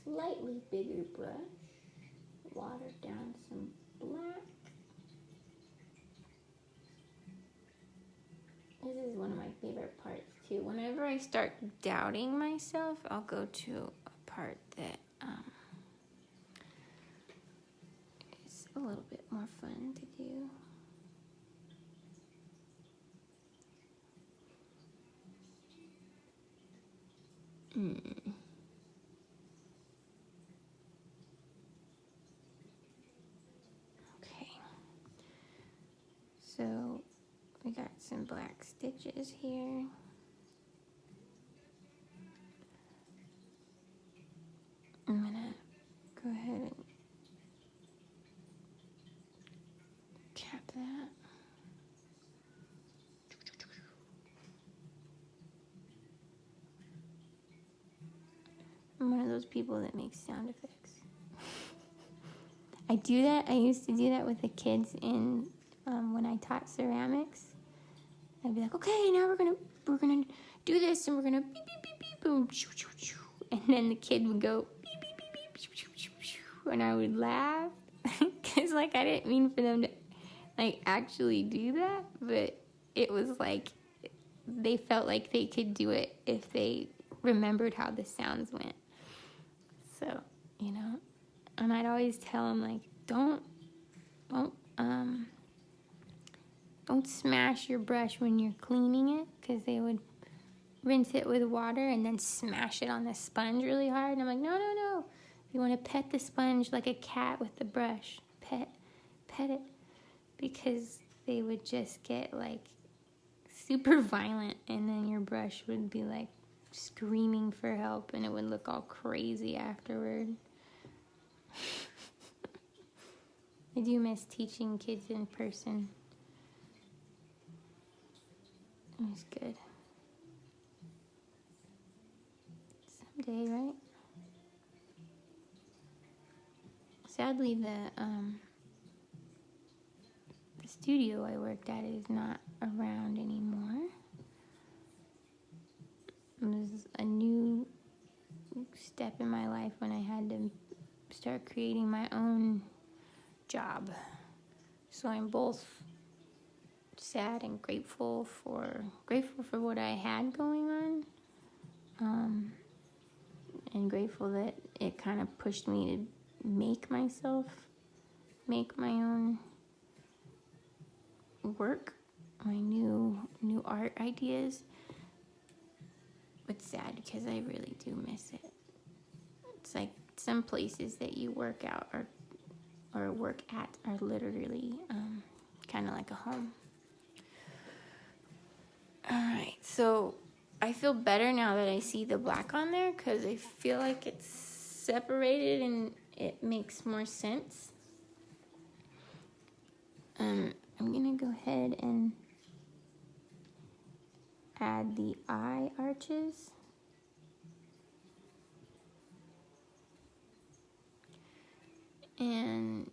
slightly bigger brush, water down some black. This is one of my favorite parts too. Whenever I start doubting myself, I'll go to a part that is a little bit more fun to do. Okay. So we got some black stitches here. I'm gonna go ahead and cap that. I'm one of those people that makes sound effects. I do that. I used to do that with the kids in when I taught ceramics. I'd be like, okay, now we're gonna do this, and we're gonna beep beep beep beep boom, shoo, shoo, shoo. And then the kid would go beep beep beep beep, shoo, shoo, shoo, shoo. And I would laugh because like I didn't mean for them to like actually do that, but it was like they felt like they could do it if they remembered how the sounds went. So, you know, and I'd always tell them like, don't smash your brush when you're cleaning it, because they would rinse it with water and then smash it on the sponge really hard. And I'm like, no. You want to pet the sponge like a cat with the brush. Pet it. Because they would just get like super violent, and then your brush would be like screaming for help, and it would look all crazy afterward. I do miss teaching kids in person. It was good. Someday, right? Sadly, the studio I worked at is not around anymore. It was a new step in my life when I had to start creating my own job. So I'm both sad and grateful for what I had going on, and grateful that it kind of pushed me to make my own work, my new art ideas. But sad because I really do miss it. It's like some places that you work out or work at are literally kind of like a home. Alright, so I feel better now that I see the black on there because I feel like it's separated and it makes more sense. I'm gonna go ahead and add the eye arches. And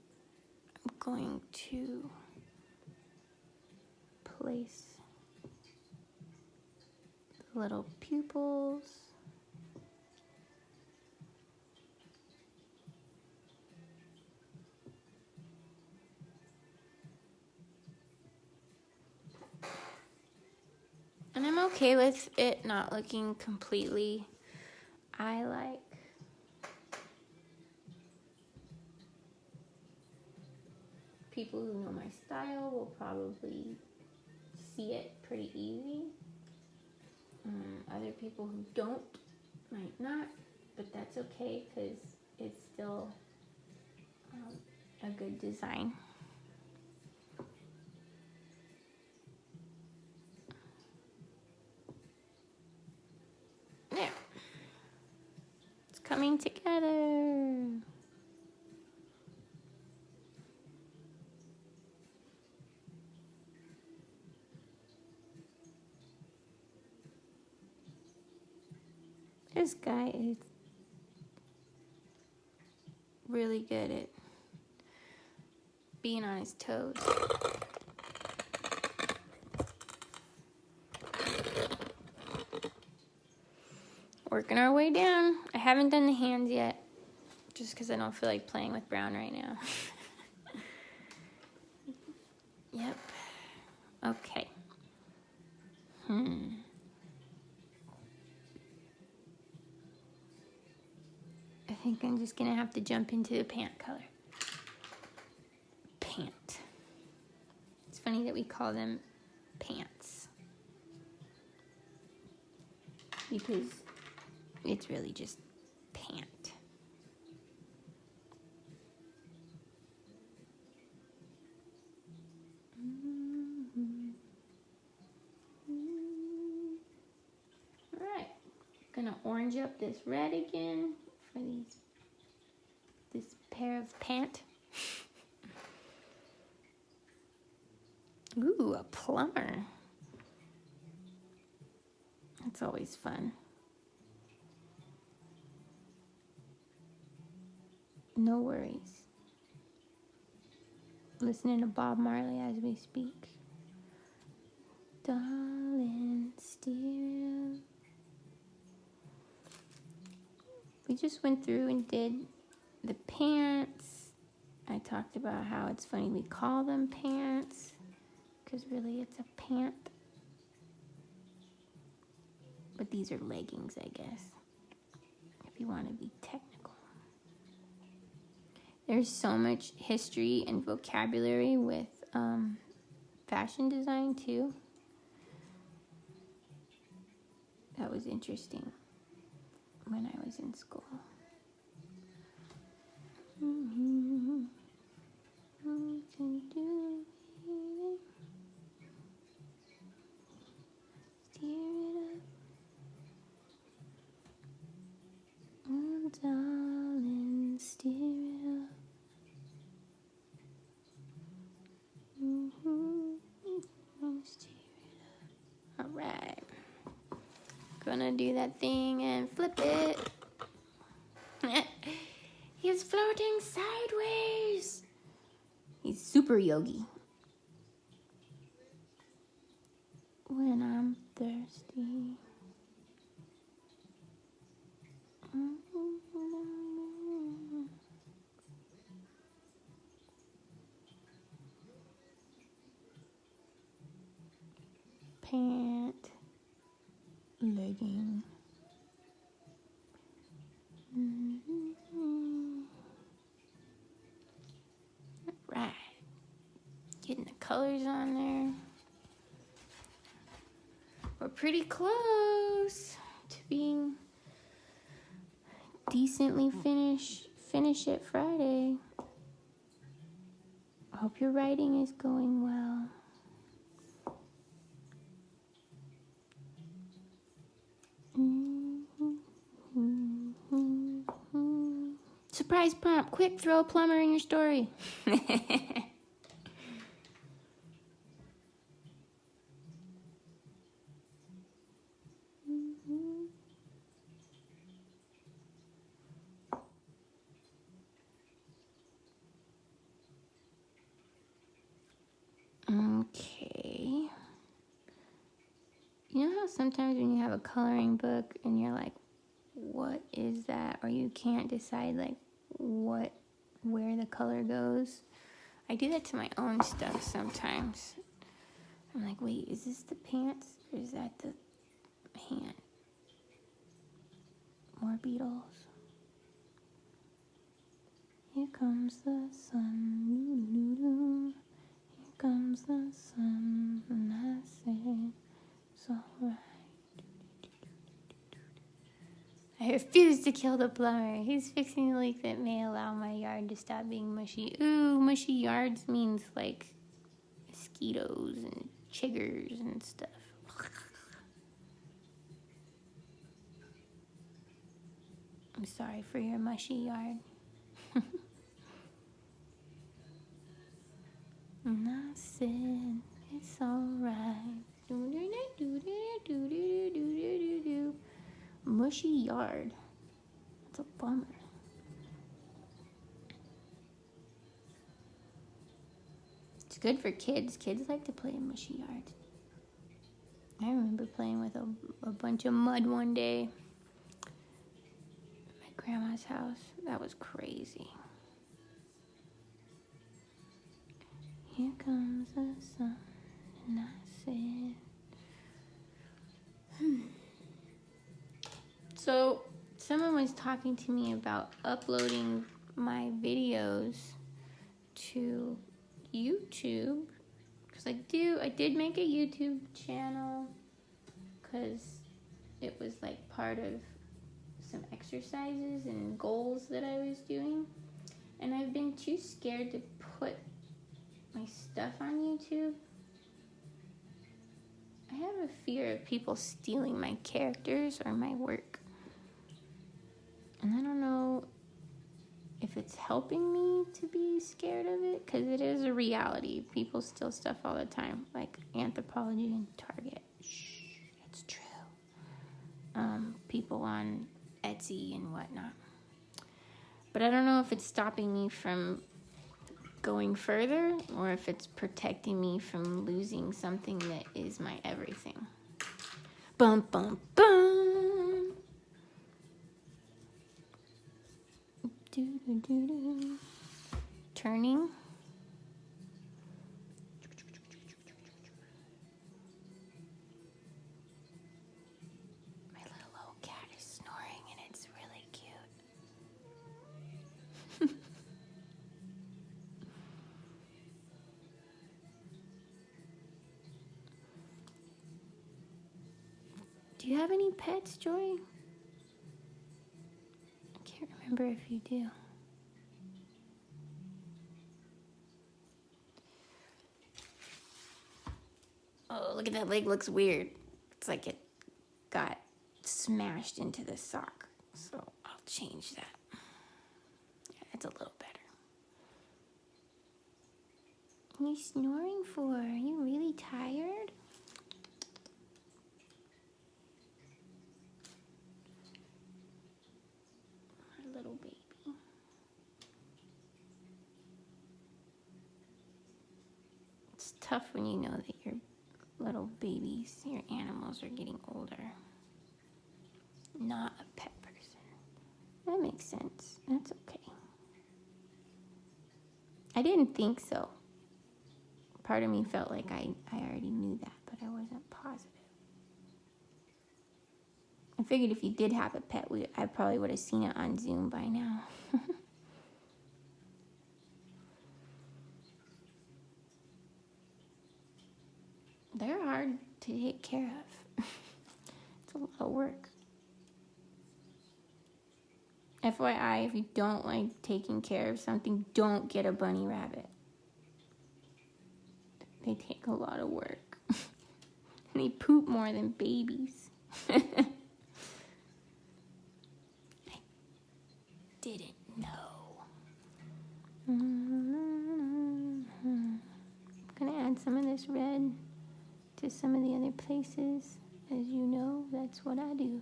I'm going to place the little pupils. And I'm okay with it not looking completely eye-like. People who know my style will probably see it pretty easy. Other people who don't might not, but that's okay because it's still a good design. There. It's coming together. This guy is really good at being on his toes. Working our way down. I haven't done the hands yet, just because I don't feel like playing with brown right now. Yep. Okay. I think I'm just gonna have to jump into the pant color. Pant. It's funny that we call them pants, because it's really just pant. All right, gonna orange up this red again for this pair of pant. Ooh, a plumber. That's always fun. No worries. Listening to Bob Marley as we speak. Darling, steer. We just went through and did the pants. I talked about how it's funny we call them pants, because really it's a pant. But these are leggings, I guess, if you want to be technical. There's so much history and vocabulary with fashion design too. That was interesting when I was in school. gonna do that thing and flip it. He's floating sideways. He's super yogi. When I'm thirsty. Pant, legging. Right. Getting the colors on there. We're pretty close to being decently finish it Friday. I hope your writing is going well. Surprise prompt. Quick, throw a plumber in your story. Okay. You know how sometimes when you have a coloring book and you're like, what is that? Or you can't decide like where the color goes. I do that to my own stuff sometimes. I'm like, wait, is this the pants or is that the hand? More Beatles. Here comes the sun. Doo-doo-doo-doo. Here comes the sun. And I said, it's alright. I refuse to kill the plumber. He's fixing a leak that may allow my yard to stop being mushy. Ooh, mushy yards means like mosquitoes and chiggers and stuff. I'm sorry for your mushy yard. And I said, it's alright. Mushy yard. That's a bummer. It's good for kids. Kids like to play in mushy yards. I remember playing with a bunch of mud one day at my grandma's house. That was crazy. Here comes the sun, and I said, So, someone was talking to me about uploading my videos to YouTube. Because I did make a YouTube channel because it was like part of some exercises and goals that I was doing. And I've been too scared to put my stuff on YouTube. I have a fear of people stealing my characters or my work. And I don't know if it's helping me to be scared of it, because it is a reality. People steal stuff all the time, like Anthropology and Target. Shh, it's true. People on Etsy and whatnot. But I don't know if it's stopping me from going further or if it's protecting me from losing something that is my everything. Bum, bum, bum. Do-do-do-do. Turning. My little old cat is snoring and it's really cute. Do you have any pets, Joy? I can't remember if you do. Oh, look at that leg. Looks weird. It's like it got smashed into the sock. So I'll change that. Yeah, it's a little better. What are you snoring for? Are you really tired? tough when you know that your little babies, your animals are getting older. Not a pet person. That makes sense. That's okay. I didn't think so. Part of me felt like I already knew that, but I wasn't positive. I figured if you did have a pet, I probably would have seen it on Zoom by now. They're hard to take care of. It's a lot of work. FYI, if you don't like taking care of something, don't get a bunny rabbit. They take a lot of work. And they poop more than babies. I didn't know. I'm gonna add some of this red to some of the other places. As you know, that's what I do.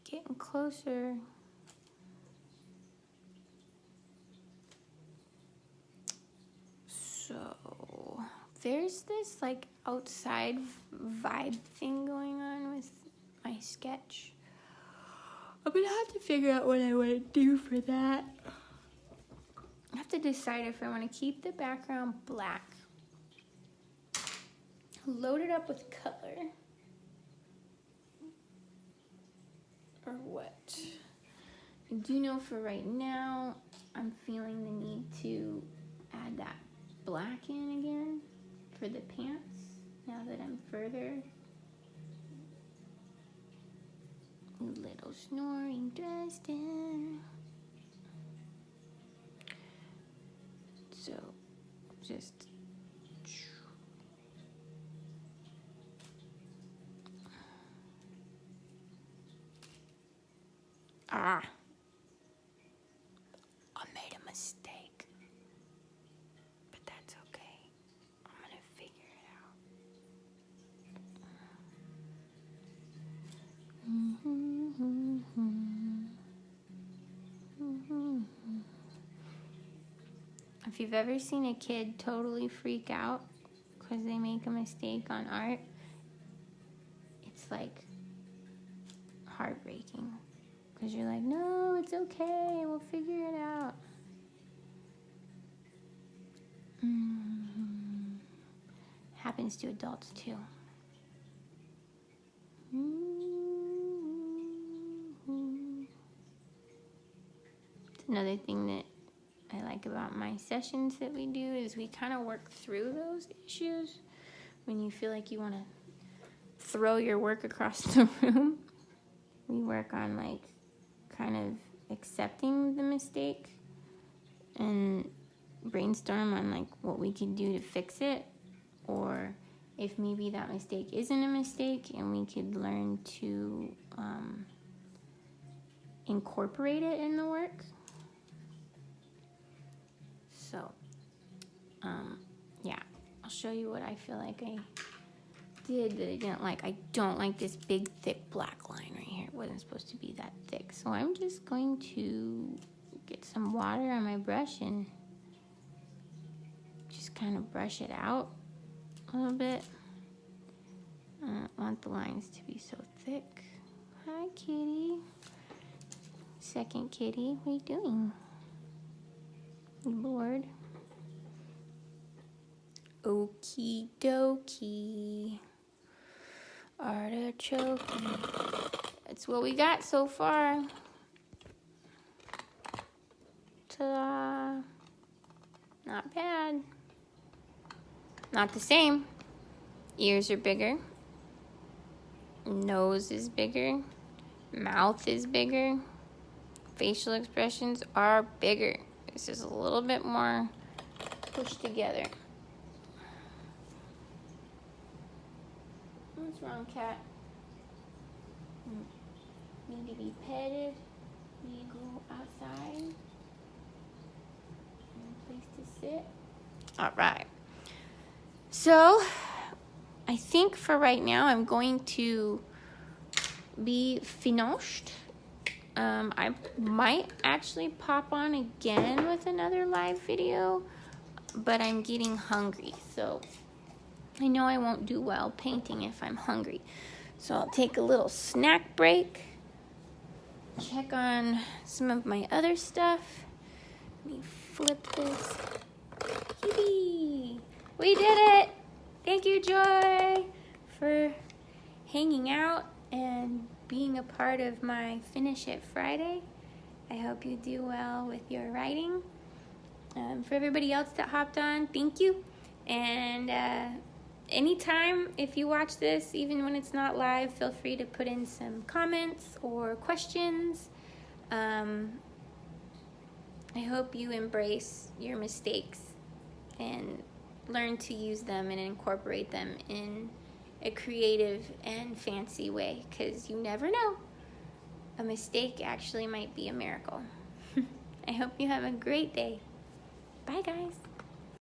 Getting closer. So there's this like outside vibe thing going on with my sketch. I'm gonna have to figure out what I want to do for that. I have to decide if I want to keep the background black, load it up with color, or what. I do know for right now, I'm feeling the need to add that black in again for the pants, now that I'm further. Little snoring Dresden. So, just I made a mistake, but that's okay. I'm gonna figure it out. If you've ever seen a kid totally freak out because they make a mistake on art, it's like heartbreaking. Because you're like, no, it's okay, we'll figure it out. Happens to adults too. It's another thing that I like about my sessions that we do is we kind of work through those issues. When you feel like you want to throw your work across the room, we work on like kind of accepting the mistake and brainstorm on like what we can do to fix it, or if maybe that mistake isn't a mistake and we could learn to incorporate it in the work. So, yeah, I'll show you what I feel like I did that I didn't like. I don't like this big, thick black line right here. It wasn't supposed to be that thick. So I'm just going to get some water on my brush and just kind of brush it out a little bit. I don't want the lines to be so thick. Hi, kitty. Second kitty, what are you doing? You bored? Okie dokie. Artichoke. That's what we got so far. Ta-da. Not bad. Not the same. Ears are bigger. Nose is bigger. Mouth is bigger. Facial expressions are bigger. This is a little bit more pushed together. What's wrong, cat? Need to be petted. Need to go outside. Place to sit. All right. So I think for right now I'm going to be finished. I might actually pop on again with another live video, but I'm getting hungry, so I know I won't do well painting if I'm hungry. So I'll take a little snack break, check on some of my other stuff. Let me flip this. Yippee! We did it! Thank you, Joy, for hanging out and being a part of my Finish It Friday. I hope you do well with your writing. For everybody else that hopped on, thank you. And anytime, if you watch this, even when it's not live, feel free to put in some comments or questions. I hope you embrace your mistakes and learn to use them and incorporate them in a creative and fancy way, because you never know. A mistake actually might be a miracle. I hope you have a great day. Bye, guys.